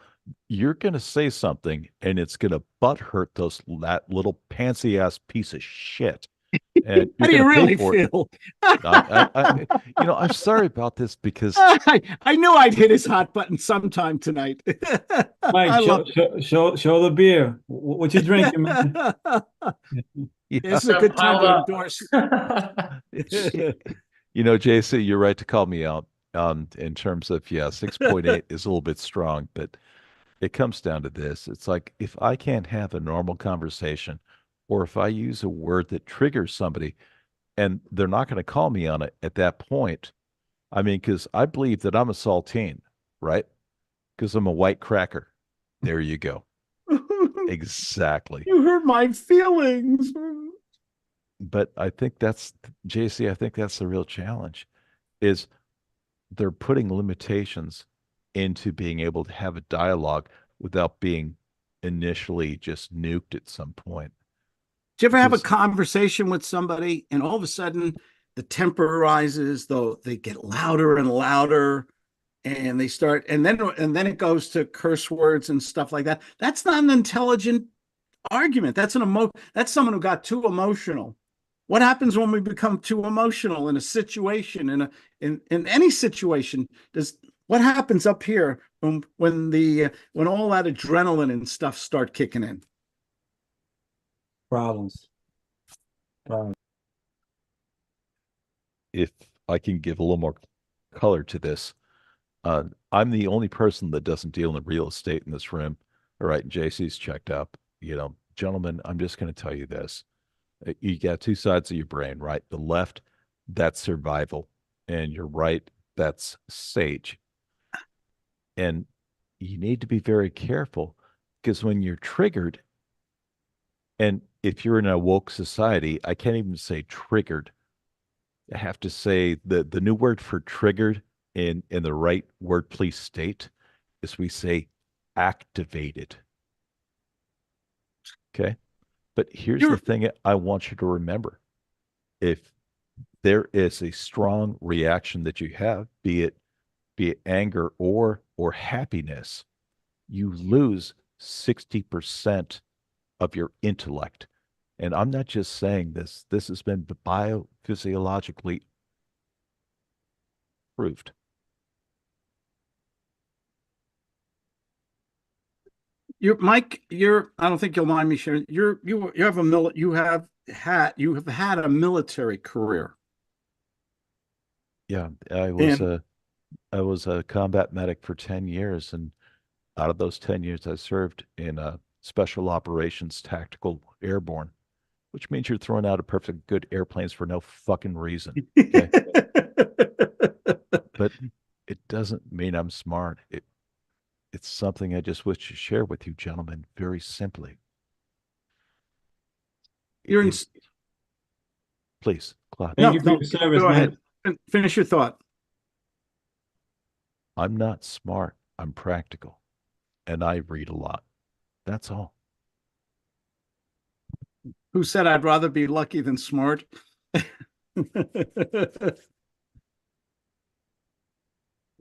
Speaker 4: you're going to say something and it's going to butt hurt that little pantsy ass piece of shit. And
Speaker 1: How
Speaker 4: you're
Speaker 1: do you
Speaker 4: going to pay
Speaker 1: really
Speaker 4: for it.
Speaker 1: feel?
Speaker 4: I'm sorry about this because
Speaker 1: I knew I'd hit his hot button sometime tonight.
Speaker 3: Mike, show the beer. What you drinking, man?
Speaker 4: yeah,
Speaker 1: This is a good time to endorse.
Speaker 4: JC, you're right to call me out in terms of 6.8 is a little bit strong, but it comes down to this. It's like if I can't have a normal conversation, or if I use a word that triggers somebody, and they're not going to call me on it at that point. I mean, because I believe that I'm a saltine, right? Because I'm a white cracker. There you go. Exactly.
Speaker 1: You hurt my feelings.
Speaker 4: But I think JC, I think that's the real challenge is they're putting limitations into being able to have a dialogue without being initially just nuked at some point.
Speaker 1: Do you ever have a conversation with somebody and all of a sudden the temper rises, though they get louder and louder, and they start, and then it goes to curse words and stuff like that? That's not an intelligent argument. That's someone who got too emotional. What happens when we become too emotional in a situation, in any situation? What happens up here when all that adrenaline and stuff start kicking in?
Speaker 3: Problems.
Speaker 4: If I can give a little more color to this, I'm the only person that doesn't deal in real estate in this room. All right, JC's checked up. Gentlemen, I'm just going to tell you this. You got two sides of your brain, right? The left, that's survival, and your right, that's sage. And you need to be very careful because when you're triggered, and if you're in a woke society, I can't even say triggered. I have to say the new word for triggered in the right word please state is we say activated. Okay. But here's the thing I want you to remember. If there is a strong reaction that you have, be it anger or happiness, you lose 60% of your intellect. And I'm not just saying this. This has been biophysiologically proved.
Speaker 1: Mike, I don't think you'll mind me sharing. You have had a military career.
Speaker 4: Yeah, I was a combat medic for 10 years, and out of those 10 years I served in special operations tactical airborne, which means you're throwing out a perfect good airplanes for no fucking reason. Okay? But it doesn't mean I'm smart. It's something I just wish to share with you, gentlemen, very simply. Please, Claude.
Speaker 3: Thank you for your service,
Speaker 1: go
Speaker 3: man.
Speaker 1: ahead. Finish your thought.
Speaker 4: I'm not smart. I'm practical. And I read a lot. That's all.
Speaker 1: Who said I'd rather be lucky than smart?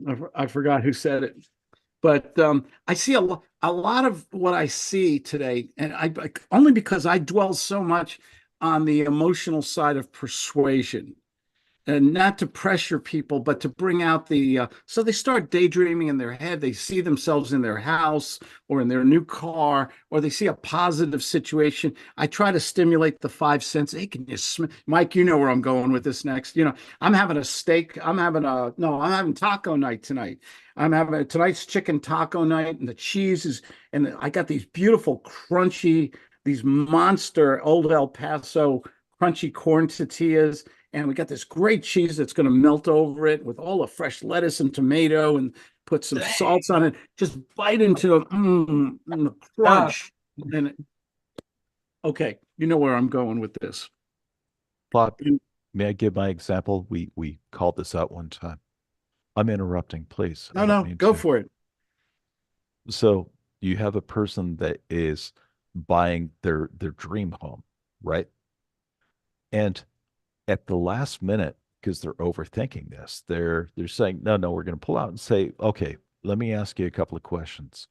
Speaker 1: I forgot who said it. But I see a lot of what I see today, and only because I dwell so much on the emotional side of persuasion. and not to pressure people, but to bring out the so they start daydreaming in their head. They see themselves in their house or in their new car, or they see a positive situation. I try to stimulate the five senses. Hey, can you Mike, you know where I'm going with this next. I'm having a steak. I'm having taco night tonight. I'm having tonight's chicken taco night, and the cheese is, and I got these beautiful crunchy, these monster Old El Paso crunchy corn tortillas, and we got this great cheese that's going to melt over it with all the fresh lettuce and tomato, and put some salts on it. Just bite into the crunch. And okay, you know where I'm going with this.
Speaker 4: Bob, may I give my example? We called this out one time. I'm interrupting, please.
Speaker 1: No, go for it.
Speaker 4: So you have a person that is buying their dream home, right? And at the last minute, because they're overthinking this, they're saying, no, we're going to pull out and say, okay, let me ask you a couple of questions.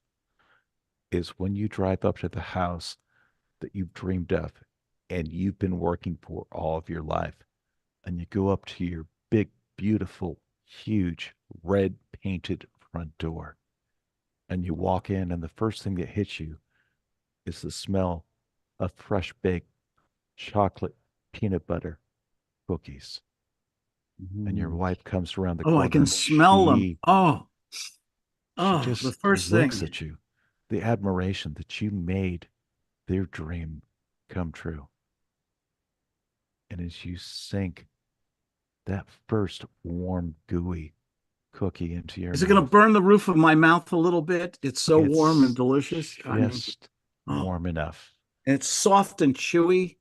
Speaker 4: Is when you drive up to the house that you've dreamed of and you've been working for all of your life, and you go up to your big, beautiful, huge, red painted front door, and you walk in, and the first thing that hits you is the smell of fresh baked chocolate peanut butter cookies. And your wife comes around the corner.
Speaker 1: Oh, I can smell them.
Speaker 4: She just
Speaker 1: the first thing
Speaker 4: looks at you. The admiration that you made their dream come true. And as you sink that first warm, gooey cookie into your
Speaker 1: Is it going to
Speaker 4: mouth,
Speaker 1: burn the roof of my mouth a little bit? It's so warm and delicious.
Speaker 4: Just warm enough.
Speaker 1: And it's soft and chewy.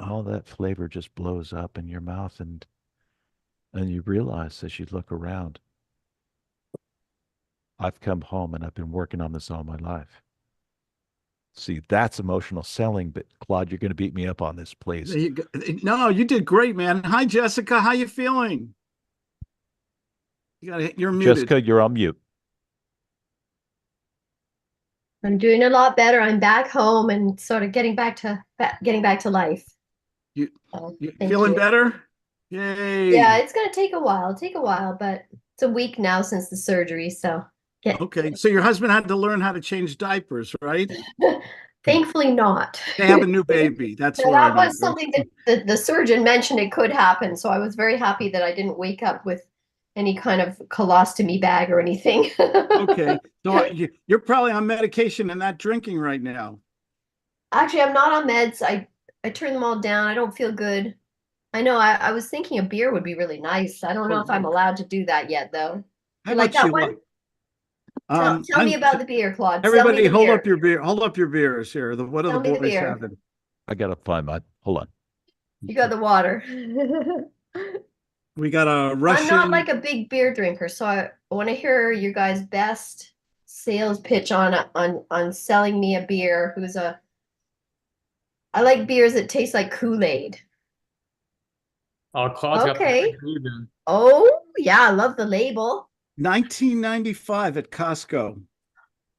Speaker 4: All that flavor just blows up in your mouth, and you realize as you look around, I've come home and I've been working on this all my life. See, that's emotional selling, but Claude, you're going to beat me up on this, please.
Speaker 1: No, you did great, man. Hi, Jessica. How you feeling? You're muted.
Speaker 4: Jessica, you're on mute.
Speaker 7: I'm doing a lot better. I'm back home and sort of getting back to life.
Speaker 1: You feeling better? Yay.
Speaker 7: Yeah, it's going to take a while, but it's a week now since the surgery. So,
Speaker 1: okay. So your husband had to learn how to change diapers, right?
Speaker 7: Thankfully not.
Speaker 1: They have a new baby. That's
Speaker 7: So
Speaker 1: where
Speaker 7: that was something that the surgeon mentioned it could happen. So I was very happy that I didn't wake up with any kind of colostomy bag or anything.
Speaker 1: Okay. So you're probably on medication and not drinking right now.
Speaker 7: Actually, I'm not on meds. I turned them all down. I don't feel good. I know I was thinking a beer would be really nice. I don't know if I'm allowed to do that yet, though.
Speaker 1: How
Speaker 7: like
Speaker 1: about
Speaker 7: that
Speaker 1: you
Speaker 7: one? Tell me about the beer, Claude.
Speaker 1: Everybody, hold up your beer. Hold up your beers here. What are the boys having?
Speaker 4: I got to find mine. Hold on.
Speaker 7: You got the water.
Speaker 1: We got a Russian.
Speaker 7: I'm not like a big beer drinker, so I want to hear your guys' best sales pitch on selling me a beer. I like beers that taste like Kool-Aid.
Speaker 2: Oh, Claude's
Speaker 7: okay.
Speaker 2: got the
Speaker 7: Oh, yeah, I love the label.
Speaker 1: $19.95 at Costco.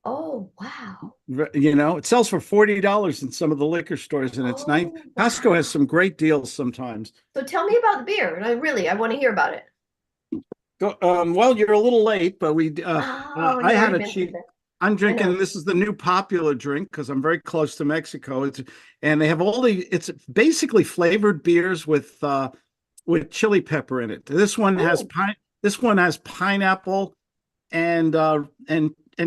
Speaker 7: Oh, wow.
Speaker 1: It sells for $40 in some of the liquor stores, and it's nice. Wow. Costco has some great deals sometimes.
Speaker 7: So tell me about the beer. I want to hear about it.
Speaker 1: Well, you're a little late, but I had a cheap. I'm drinking. This is the new popular drink because I'm very close to Mexico. And they have it's basically flavored beers with chili pepper in it. This one has pineapple and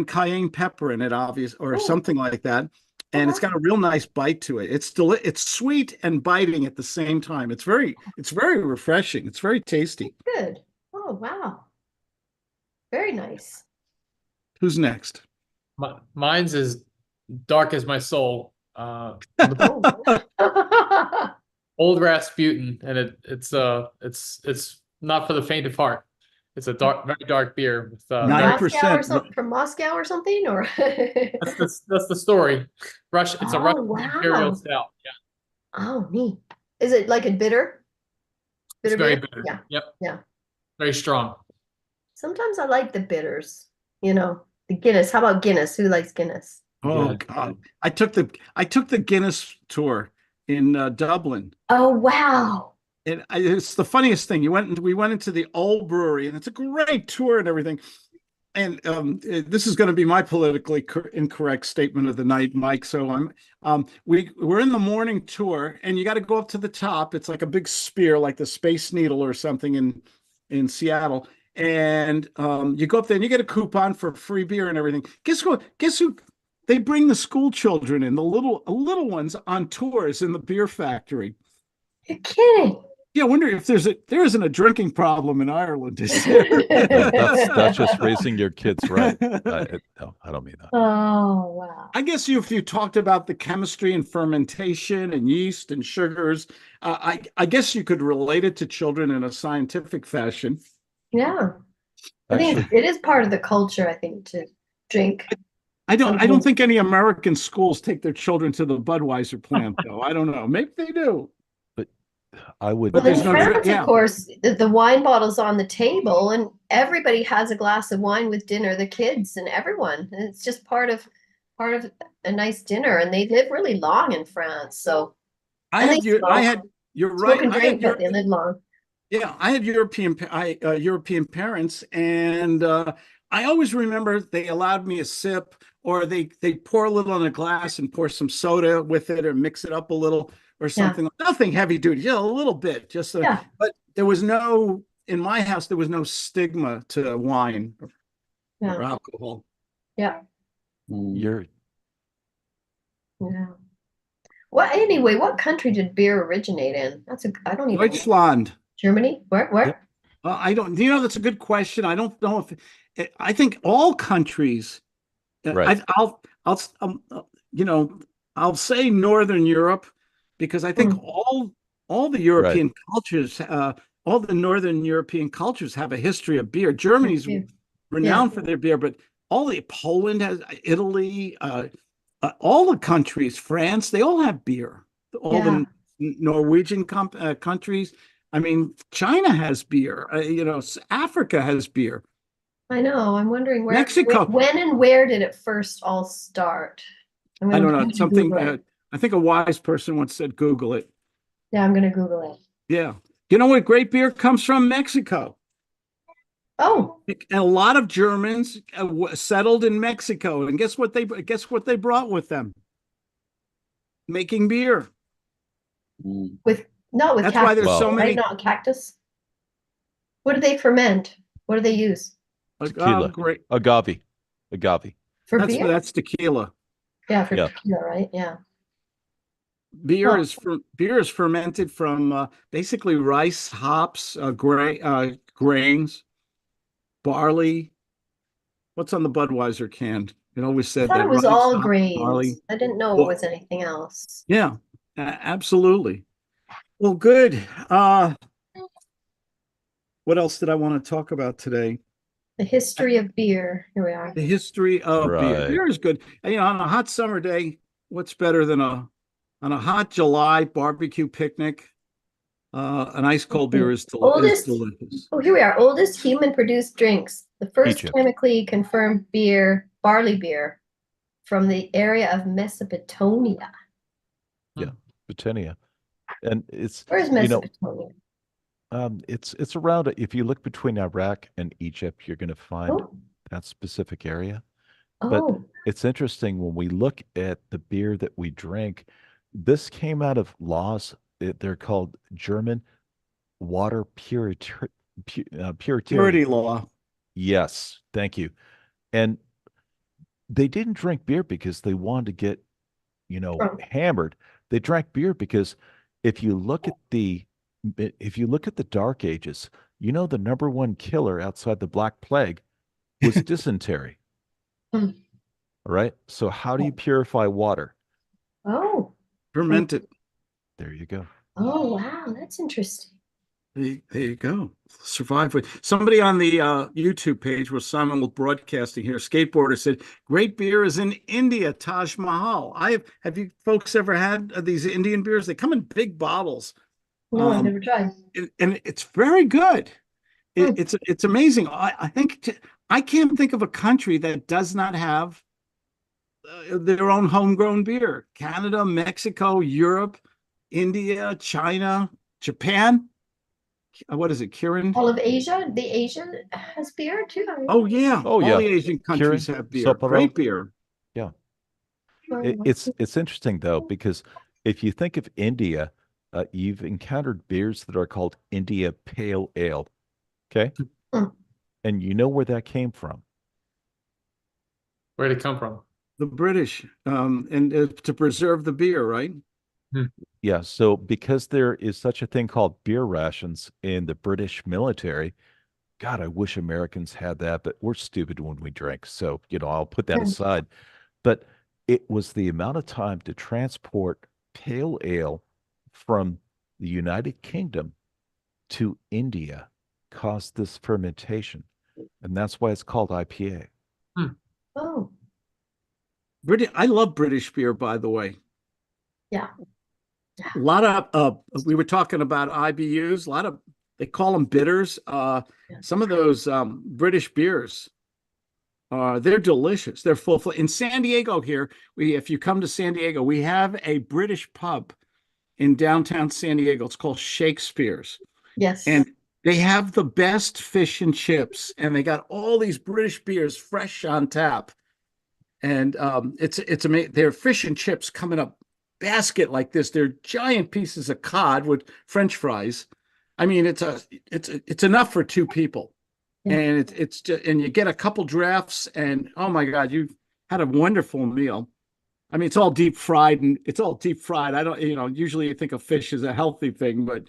Speaker 1: cayenne pepper in it, obvious, or something like that. And it's got a real nice bite to it. It's sweet and biting at the same time. It's very refreshing. It's very tasty.
Speaker 7: Good. Oh, wow. Very nice.
Speaker 1: Who's next?
Speaker 2: Mine's as dark as my soul. Old Rasputin, and it's not for the faint of heart. It's a very dark beer with
Speaker 1: 9%
Speaker 7: from Moscow or something, or
Speaker 2: that's the story. It's a Russian imperial stout. Yeah.
Speaker 7: Oh, neat. Is it like a bitter?
Speaker 2: It's very bitter.
Speaker 7: Yeah.
Speaker 2: Yep.
Speaker 7: Yeah.
Speaker 2: Very strong.
Speaker 7: Sometimes I like the bitters. The Guinness. How about Guinness? Who likes Guinness?
Speaker 1: Oh God! I took the Guinness tour in Dublin.
Speaker 7: Oh wow!
Speaker 1: And it's the funniest thing. We went into the old brewery, and it's a great tour and everything. And this is going to be my politically incorrect statement of the night, Mike. So we're in the morning tour, and you got to go up to the top. It's like a big spear, like the Space Needle or something in Seattle. And you go up there, and you get a coupon for free beer and everything. Guess what? Guess who? They bring the school children in, the little ones on tours in the beer factory.
Speaker 7: You're kidding.
Speaker 1: Yeah, I wonder if there isn't a drinking problem in Ireland, is there?
Speaker 4: That's just raising your kids right. No, I don't mean that.
Speaker 7: Oh, wow.
Speaker 1: I guess if you talked about the chemistry and fermentation and yeast and sugars, I guess you could relate it to children in a scientific fashion.
Speaker 7: Yeah. I think
Speaker 4: Actually,
Speaker 7: it is part of the culture, I think, to drink.
Speaker 1: I don't think any American schools take their children to the Budweiser plant, though. I don't know. Maybe they do.
Speaker 4: but I would.
Speaker 7: Well,
Speaker 1: there's
Speaker 7: in
Speaker 1: no
Speaker 7: France,
Speaker 1: yeah.
Speaker 7: of course, the wine bottle's on the table, and everybody has a glass of wine with dinner, the kids and everyone. And it's just part of a nice dinner, and they live really long in France. So
Speaker 1: I
Speaker 7: and
Speaker 1: had
Speaker 7: they
Speaker 1: you. I
Speaker 7: smoke.
Speaker 1: had. You're
Speaker 7: Smoke
Speaker 1: right.
Speaker 7: and
Speaker 1: I
Speaker 7: drink,
Speaker 1: had
Speaker 7: but they live long.
Speaker 1: Yeah, I had European parents, and I always remember they allowed me a sip, or they pour a little in a glass and pour some soda with it, or mix it up a little, or
Speaker 7: Yeah.
Speaker 1: something. Nothing heavy duty, yeah, a little bit, just.
Speaker 7: Yeah.
Speaker 1: But there was no in my house. There was no stigma to wine or
Speaker 7: Yeah.
Speaker 1: alcohol.
Speaker 7: Yeah.
Speaker 4: You're
Speaker 7: Yeah. Well, anyway, what country did beer originate in? I don't even know.
Speaker 1: Deutschland.
Speaker 7: Germany? Where?
Speaker 4: Yep.
Speaker 1: I don't. That's a good question. I don't know if I think all countries.
Speaker 4: Right.
Speaker 1: I'll I'll say Northern Europe, because I think all the European cultures, all the Northern European cultures have a history of beer. Germany's renowned for their beer, but Poland has, Italy, all the countries, France, they all have beer. All the Norwegian countries. I mean, China has beer. Africa has beer.
Speaker 7: I know. I'm wondering
Speaker 1: Mexico.
Speaker 7: when and where did it first all start?
Speaker 1: I don't know.
Speaker 7: I'm gonna
Speaker 1: Something.
Speaker 7: Google it.
Speaker 1: I think a wise person once said, "Google it."
Speaker 7: Yeah, I'm going to Google it.
Speaker 1: Yeah. You know what great beer comes from? Mexico.
Speaker 7: Oh,
Speaker 1: And a lot of Germans settled in Mexico, and guess what they brought with them? Making beer.
Speaker 7: not with
Speaker 1: That's
Speaker 7: cactus,
Speaker 1: why there's so
Speaker 7: right?
Speaker 1: many.
Speaker 7: Not cactus. What do they ferment? What do they use
Speaker 4: tequila.
Speaker 1: Great.
Speaker 4: Agave.
Speaker 7: for
Speaker 1: That's
Speaker 7: beer?
Speaker 1: that's tequila.
Speaker 7: Yeah, for
Speaker 4: Yeah.
Speaker 7: tequila, right? Yeah.
Speaker 1: Beer
Speaker 7: Huh.
Speaker 1: is fermented from basically rice, hops, grains, barley. What's on the Budweiser can? It always
Speaker 7: I
Speaker 1: said
Speaker 7: thought
Speaker 1: that
Speaker 7: it was
Speaker 1: rice,
Speaker 7: all
Speaker 1: hops, barley.
Speaker 7: grains. I didn't know
Speaker 1: Well,
Speaker 7: it was anything else.
Speaker 1: Yeah, absolutely. Well, good. What else did I want to talk about today?
Speaker 7: The history of beer. Here we are.
Speaker 1: The history of beer.
Speaker 4: Right.
Speaker 1: Beer is good. On a hot summer day, what's better than on a hot July barbecue picnic? An ice cold beer is delicious.
Speaker 7: Oh, here we are. Oldest human produced drinks. The first
Speaker 4: Egypt.
Speaker 7: chemically confirmed barley beer from the area of Mesopotamia.
Speaker 4: Britannia. And it's
Speaker 7: Where's Mesopotamia?
Speaker 4: it's around, if you look between Iraq and Egypt, you're going to find that specific area. But
Speaker 7: Oh,
Speaker 4: it's interesting when we look at the beer that we drink, this came out of laws. They're called German water purity.
Speaker 1: Purity law.
Speaker 4: Yes, thank you. And they didn't drink beer because they wanted to get, hammered. They drank beer because if you look at the Dark Ages, the number one killer outside the Black Plague was dysentery.
Speaker 7: Hmm.
Speaker 4: All right. So how do you purify water?
Speaker 7: oh,
Speaker 1: Ferment it.
Speaker 4: There you go.
Speaker 7: oh, wow. That's interesting.
Speaker 1: There you go. Survive with somebody on the YouTube page where Simon was broadcasting here. Skateboarder said, "Great beer is in India, Taj Mahal." Have you folks ever had these Indian beers? They come in big bottles.
Speaker 7: No, I've never tried.
Speaker 1: And it's very good. It's amazing. I think I can't think of a country that does not have their own homegrown beer. Canada, Mexico, Europe, India, China, Japan. what is it, Kirin?
Speaker 7: All of Asia, the Asian has beer too.
Speaker 1: Oh yeah,
Speaker 4: Oh,
Speaker 1: all
Speaker 4: yeah.
Speaker 1: the Asian countries
Speaker 4: Kirin,
Speaker 1: have beer.
Speaker 4: Sapporo.
Speaker 1: Great beer.
Speaker 4: Yeah.
Speaker 7: Oh,
Speaker 4: It's interesting though, because if you think of India, you've encountered beers that are called India Pale Ale. Okay.
Speaker 7: Mm.
Speaker 4: And you know where that came from.
Speaker 2: Where'd it come from?
Speaker 1: The British, and to preserve the beer, right?
Speaker 4: Yeah. So because there is such a thing called beer rations in the British military, God, I wish Americans had that, but we're stupid when we drink. So, I'll put that
Speaker 7: Mm.
Speaker 4: aside. But it was the amount of time to transport pale ale from the United Kingdom to India caused this fermentation. And that's why it's called IPA.
Speaker 7: Oh,
Speaker 1: I love British beer, by the way.
Speaker 7: yeah.
Speaker 1: A lot of we were talking about IBUs. A lot of they call them bitters. Some of those British beers, they're delicious. They're full. In San Diego here, if you come to San Diego, we have a British pub in downtown San Diego. It's called Shakespeare's,
Speaker 7: Yes.
Speaker 1: and they have the best fish and chips, and they got all these British beers fresh on tap. And it's amazing. Their fish and chips come in a basket like this. They're giant pieces of cod with French fries. I mean, it's enough for two people,
Speaker 7: Yeah.
Speaker 1: and it's just, and you get a couple drafts, and oh my God, you had a wonderful meal. I mean, it's all deep fried, and it's all deep fried. I don't, usually you think of fish as a healthy thing, but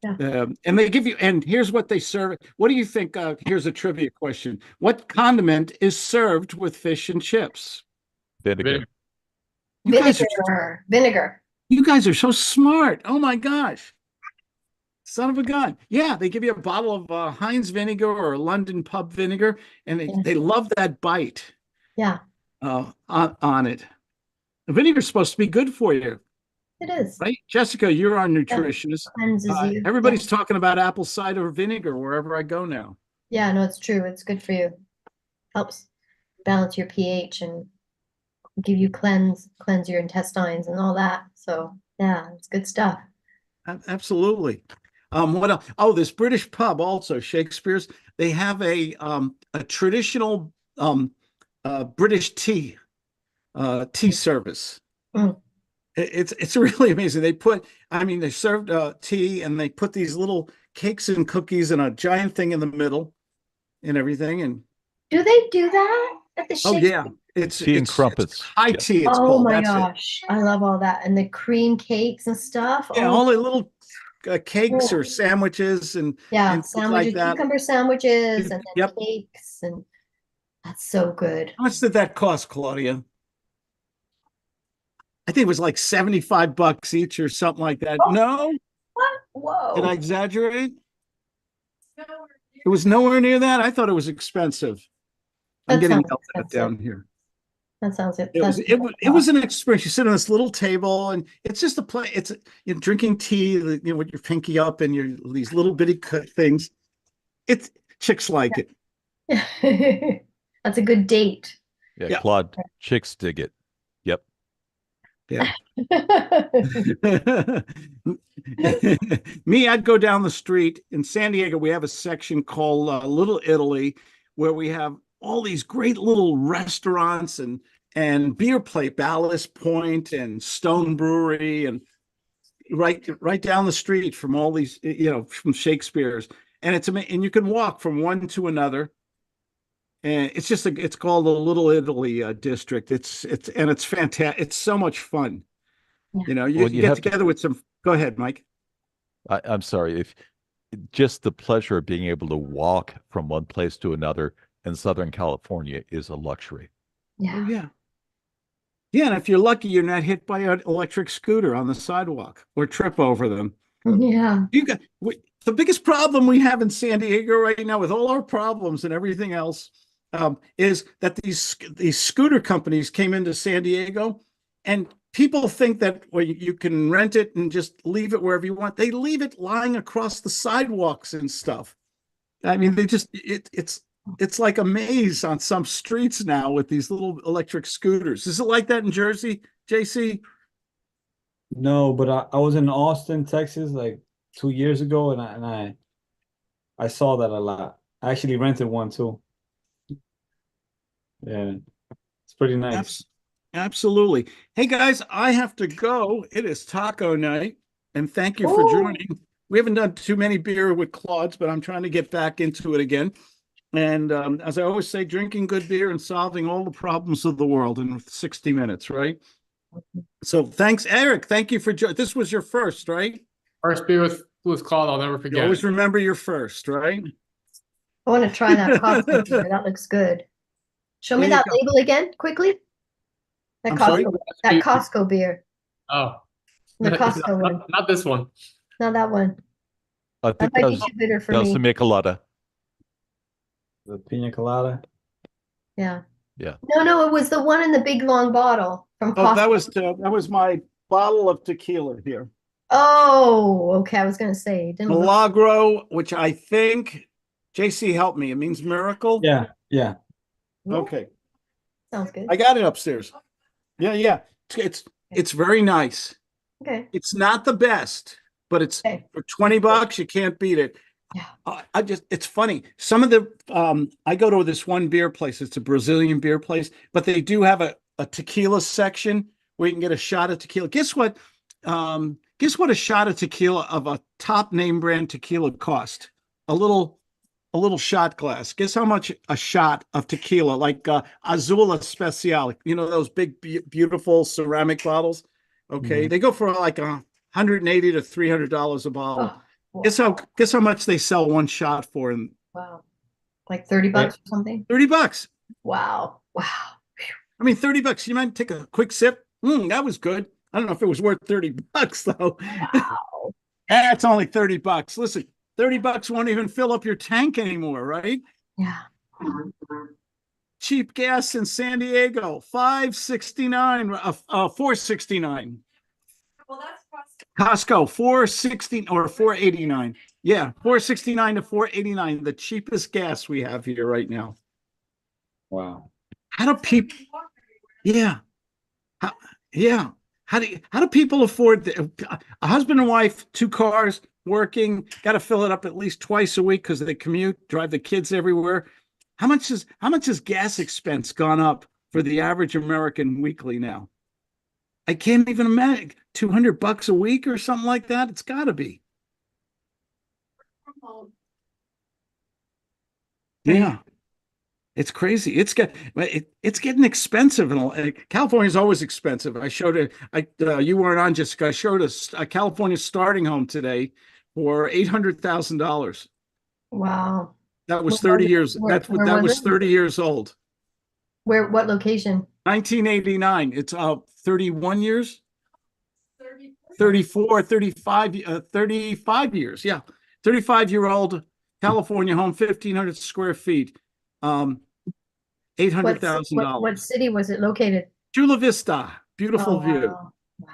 Speaker 7: Yeah.
Speaker 1: and they give you, and here's what they serve. What do you think? Here's a trivia question. What condiment is served with fish and chips?
Speaker 4: Vinegar.
Speaker 1: You guys are
Speaker 7: Vinegar.
Speaker 1: you guys are so smart. Oh my gosh. Son of a gun. Yeah, they give you a bottle of Heinz vinegar or London pub vinegar, and they love that bite
Speaker 7: Yeah,
Speaker 1: on it. The vinegar's supposed to be good for you,
Speaker 7: it is.
Speaker 1: right? Jessica, you're our nutritionist.
Speaker 7: Cleanses you.
Speaker 1: Everybody's talking about apple cider vinegar wherever I go now.
Speaker 7: Yeah, no, it's true. It's good for you. Helps balance your pH and give you cleanse your intestines and all that. So yeah, it's good stuff.
Speaker 1: Absolutely. What else? Oh, this British pub also, Shakespeare's. They have a traditional British tea service.
Speaker 7: Mm.
Speaker 1: It's really amazing. They served tea, and they put these little cakes and cookies in a giant thing in the middle and everything. And
Speaker 7: Do they do that at the
Speaker 1: oh
Speaker 7: Shakespeare?
Speaker 1: yeah, it's
Speaker 4: Tea and crumpets.
Speaker 1: high
Speaker 4: Yeah.
Speaker 1: tea. It's
Speaker 7: Oh
Speaker 1: called.
Speaker 7: my
Speaker 1: That's it.
Speaker 7: gosh, I love all that. And the cream cakes and stuff.
Speaker 1: Yeah,
Speaker 7: Oh,
Speaker 1: all the little cakes
Speaker 7: Oh.
Speaker 1: or sandwiches and
Speaker 7: yeah,
Speaker 1: things like
Speaker 7: sandwiches,
Speaker 1: that.
Speaker 7: cucumber sandwiches, and then
Speaker 1: Yep.
Speaker 7: cakes, and that's so good.
Speaker 1: How much did that cost, Claudia? I think it was like $75 each or something like that.
Speaker 7: Oh.
Speaker 1: No,
Speaker 7: What?
Speaker 1: did I
Speaker 7: Whoa.
Speaker 1: exaggerate? It was nowhere near that. I thought it was expensive. I'm
Speaker 7: That
Speaker 1: getting
Speaker 7: sounds
Speaker 1: yelled at
Speaker 7: expensive.
Speaker 1: down here.
Speaker 7: That sounds it.
Speaker 1: It was an experience. You sit on this little table, and it's just a play. It's you're drinking tea, with your pinky up, and these little bitty things. It's chicks like it.
Speaker 7: That's a good date.
Speaker 4: Yeah,
Speaker 1: Yeah.
Speaker 4: Claude, chicks dig it. Yep.
Speaker 1: Yeah. Me, I'd go down the street in San Diego. We have a section called Little Italy, where we have all these great little restaurants and beer plate, Ballast Point and Stone Brewery, and right down the street from all these, from Shakespeare's, and it's amazing. And you can walk from one to another. And it's called the Little Italy district. It's fantastic. It's so much fun.
Speaker 7: Yeah.
Speaker 1: You
Speaker 4: Well,
Speaker 1: can
Speaker 4: you
Speaker 1: get
Speaker 4: have to-
Speaker 1: together with some. Go ahead, Mike.
Speaker 4: I'm sorry. If just the pleasure of being able to walk from one place to another in Southern California is a luxury.
Speaker 1: Oh
Speaker 7: Yeah.
Speaker 1: yeah, yeah. And if you're lucky, you're not hit by an electric scooter on the sidewalk or trip over them.
Speaker 7: Yeah.
Speaker 1: The biggest problem we have in San Diego right now, with all our problems and everything else, is that these scooter companies came into San Diego, and people think that you can rent it and just leave it wherever you want. They leave it lying across the sidewalks and stuff. I mean, it's like a maze on some streets now with these little electric scooters. Is it like that in Jersey, JC?
Speaker 3: No, but I was in Austin, Texas, like 2 years ago, and I I saw that a lot. I actually rented one too. Yeah, it's pretty nice.
Speaker 1: Absolutely. Hey guys, I have to go. It is taco night, and thank you for
Speaker 7: Ooh.
Speaker 1: joining. We haven't done too many beer with Claude's, but I'm trying to get back into it again. And as I always say, drinking good beer and solving all the problems of the world in 60 minutes, right? So thanks, Eric. Thank you for joining. This was your first, right?
Speaker 2: First beer with Claude, I'll never
Speaker 1: You
Speaker 2: forget.
Speaker 1: always remember your first, right?
Speaker 7: I want to try that Costco beer. That looks good. Show me
Speaker 1: There you
Speaker 7: that
Speaker 1: go.
Speaker 7: label again, quickly. That
Speaker 1: I'm sorry?
Speaker 7: Costco beer.
Speaker 2: Oh,
Speaker 7: The Costco one.
Speaker 2: not this one.
Speaker 7: Not that one.
Speaker 4: I
Speaker 7: That
Speaker 4: think
Speaker 7: might
Speaker 4: that
Speaker 7: be
Speaker 4: was,
Speaker 7: too bitter for
Speaker 4: that was
Speaker 7: me.
Speaker 4: the Michelada.
Speaker 3: The pina colada.
Speaker 7: Yeah.
Speaker 4: Yeah.
Speaker 7: No, it was the one in the big long bottle from
Speaker 1: Oh,
Speaker 7: Costco.
Speaker 1: that was my bottle of tequila here.
Speaker 7: Oh, okay. I was gonna say it didn't look.
Speaker 1: Milagro, which I think, JC, help me. It means miracle.
Speaker 3: Yeah, yeah.
Speaker 1: Okay.
Speaker 7: Sounds good.
Speaker 1: I got it upstairs. Yeah. It's very nice.
Speaker 7: Okay.
Speaker 1: It's not the best, but it's
Speaker 7: Okay.
Speaker 1: for $20, you can't beat it.
Speaker 7: Yeah.
Speaker 1: It's funny. Some of the I go to this one beer place. It's a Brazilian beer place, but they do have a tequila section where you can get a shot of tequila. Guess what? Guess what a shot of tequila of a top name brand tequila cost? A little shot glass. Guess how much a shot of tequila, like Azul Especial, you know, those big, beautiful ceramic bottles. Okay. They go for like $180 to $300 a bottle.
Speaker 7: Oh, wow.
Speaker 1: Guess how much they sell one shot for? And
Speaker 7: Wow. Like $30 or something?
Speaker 1: $30.
Speaker 7: Wow. Wow.
Speaker 1: I mean, $30. You might take a quick sip. That was good. I don't know if it was worth $30 though.
Speaker 7: Wow.
Speaker 1: That's only $30. Listen, $30 won't even fill up your tank anymore, right?
Speaker 7: Yeah.
Speaker 1: Cheap gas in San Diego, $5.69, $4.69.
Speaker 6: Well, that's
Speaker 1: Costco, $4.60 or $4.89. Yeah, $4.69 to $4.89, the cheapest gas we have here right now.
Speaker 3: Wow.
Speaker 1: How do people? Yeah, yeah. How do people afford a husband and wife, 2 cars, working? Got to fill it up at least twice a week because they commute, drive the kids everywhere. How much has gas expense gone up for the average American weekly now? I can't even imagine. $200 a week or something like that. It's got to be. Yeah, it's crazy. It's getting expensive, and California's always expensive. I showed you weren't on, Jessica. I showed a California starting home today for $800,000.
Speaker 7: Wow.
Speaker 1: That was
Speaker 7: Where
Speaker 1: 30
Speaker 7: was it?
Speaker 1: years.
Speaker 7: Where
Speaker 1: That
Speaker 7: was
Speaker 1: was
Speaker 7: it?
Speaker 1: 30 years old.
Speaker 7: What location?
Speaker 1: 1989. It's 31 years. 34, 35, 35 years. Yeah. 35-year-old California home, 1,500 square feet.
Speaker 7: What
Speaker 1: $800,000.
Speaker 7: city was it located?
Speaker 1: Chula Vista. Beautiful
Speaker 7: Oh,
Speaker 1: view.
Speaker 7: wow. Wow.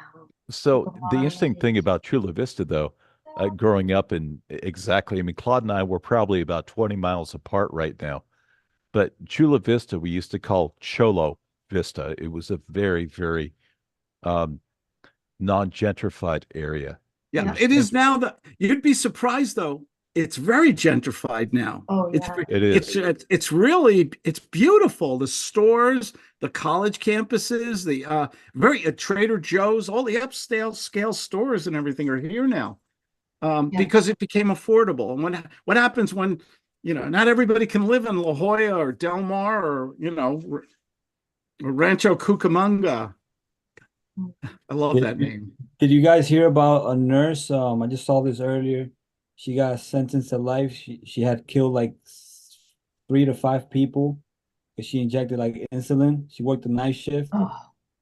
Speaker 4: So
Speaker 7: That's a
Speaker 4: the
Speaker 7: lot of
Speaker 4: interesting
Speaker 7: money.
Speaker 4: thing about Chula Vista, though, growing up in exactly, I mean, Claude and I were probably about 20 miles apart right now. But Chula Vista, we used to call Cholo Vista. It was a very, very um, non-gentrified area.
Speaker 1: Yeah,
Speaker 7: Yeah.
Speaker 1: it is now. You'd be surprised though. It's very gentrified now.
Speaker 7: Oh, yeah.
Speaker 4: It is.
Speaker 1: It's really beautiful. The stores, the college campuses, the very Trader Joe's, all the upscale scale stores and everything are here now,
Speaker 7: Yeah.
Speaker 1: because it became affordable. And what happens when, not everybody can live in La Jolla or Del Mar or Rancho Cucamonga. I love that name.
Speaker 3: Did you guys hear about a nurse? I just saw this earlier. She got sentenced to life. She had killed like 3 to 5 people because she injected like insulin. She worked the night shift
Speaker 7: Oh,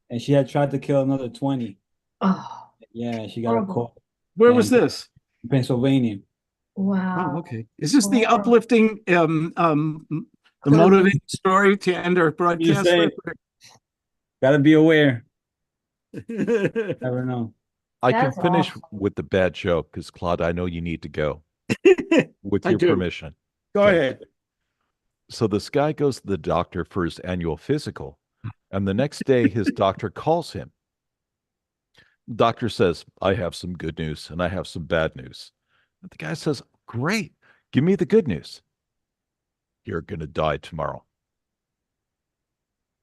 Speaker 3: and she had tried to kill another 20.
Speaker 7: oh,
Speaker 3: Yeah, she got a
Speaker 7: horrible.
Speaker 3: call
Speaker 1: Where
Speaker 3: and
Speaker 1: was this?
Speaker 3: Pennsylvania.
Speaker 1: Oh,
Speaker 7: Wow.
Speaker 1: okay. Is this the
Speaker 7: Horrible.
Speaker 1: uplifting, the motivating story to end our
Speaker 3: You
Speaker 1: broadcast?
Speaker 3: say, gotta be aware. Never know.
Speaker 4: I can
Speaker 7: That's
Speaker 4: finish
Speaker 7: awful.
Speaker 4: with the bad joke because, Claude, I know you need to go with
Speaker 1: I
Speaker 4: your
Speaker 1: do.
Speaker 4: permission.
Speaker 1: Go
Speaker 4: Okay.
Speaker 1: ahead.
Speaker 4: So this guy goes to the doctor for his annual physical, and the next day his doctor calls him. Doctor says, I have some good news and I have some bad news. And the guy says, great. Give me the good news. You're going to die tomorrow.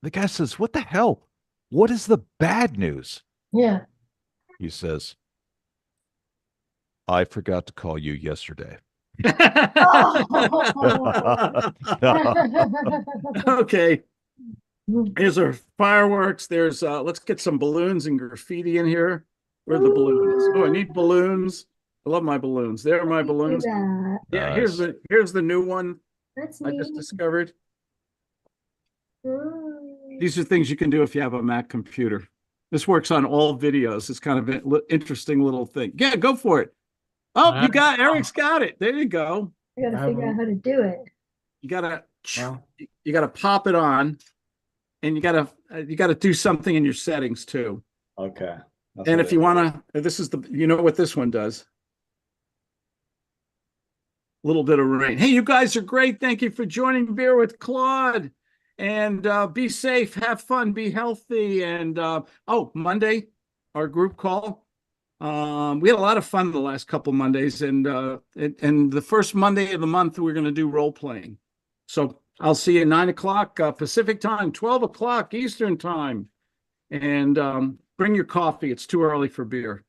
Speaker 4: The guy says, what the hell? What is the bad news?
Speaker 7: Yeah.
Speaker 4: He says, I forgot to call you yesterday.
Speaker 1: Okay. Here's our fireworks. There's let's get some balloons and graffiti in here. Where are the balloons? Oh, I need balloons. I love my balloons. There are my balloons.
Speaker 7: That.
Speaker 1: Yeah,
Speaker 4: Nice.
Speaker 1: here's the new one
Speaker 7: That's
Speaker 1: I
Speaker 7: neat.
Speaker 1: just discovered.
Speaker 7: Mm.
Speaker 1: These are things you can do if you have a Mac computer. This works on all videos. It's kind of an interesting little thing. Yeah, go for it. Oh, you got Eric's got it. There you go.
Speaker 7: I gotta figure out how to do it.
Speaker 1: You gotta
Speaker 3: Wow.
Speaker 1: you gotta pop it on, and you gotta do something in your settings too.
Speaker 3: Okay. That's
Speaker 1: And
Speaker 3: what
Speaker 1: if you
Speaker 3: it-
Speaker 1: wanna, this is you know what this one does. Little bit of rain. Hey, you guys are great. Thank you for joining Beer with Claude. And be safe, have fun, be healthy. And oh, Monday, our group call. We had a lot of fun the last couple Mondays, and the first Monday of the month we're going to do role playing. So I'll see you at 9 o'clock Pacific time, 12 o'clock Eastern time, and bring your coffee. It's too early for beer.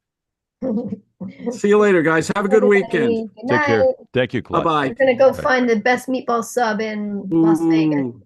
Speaker 1: See you later, guys. Have a good weekend.
Speaker 7: Good
Speaker 4: Take care.
Speaker 7: night.
Speaker 4: Thank you, Claude.
Speaker 1: Bye-bye.
Speaker 7: We're gonna go
Speaker 4: Bye.
Speaker 7: find the best meatball sub in Las Vegas.
Speaker 1: Ooh.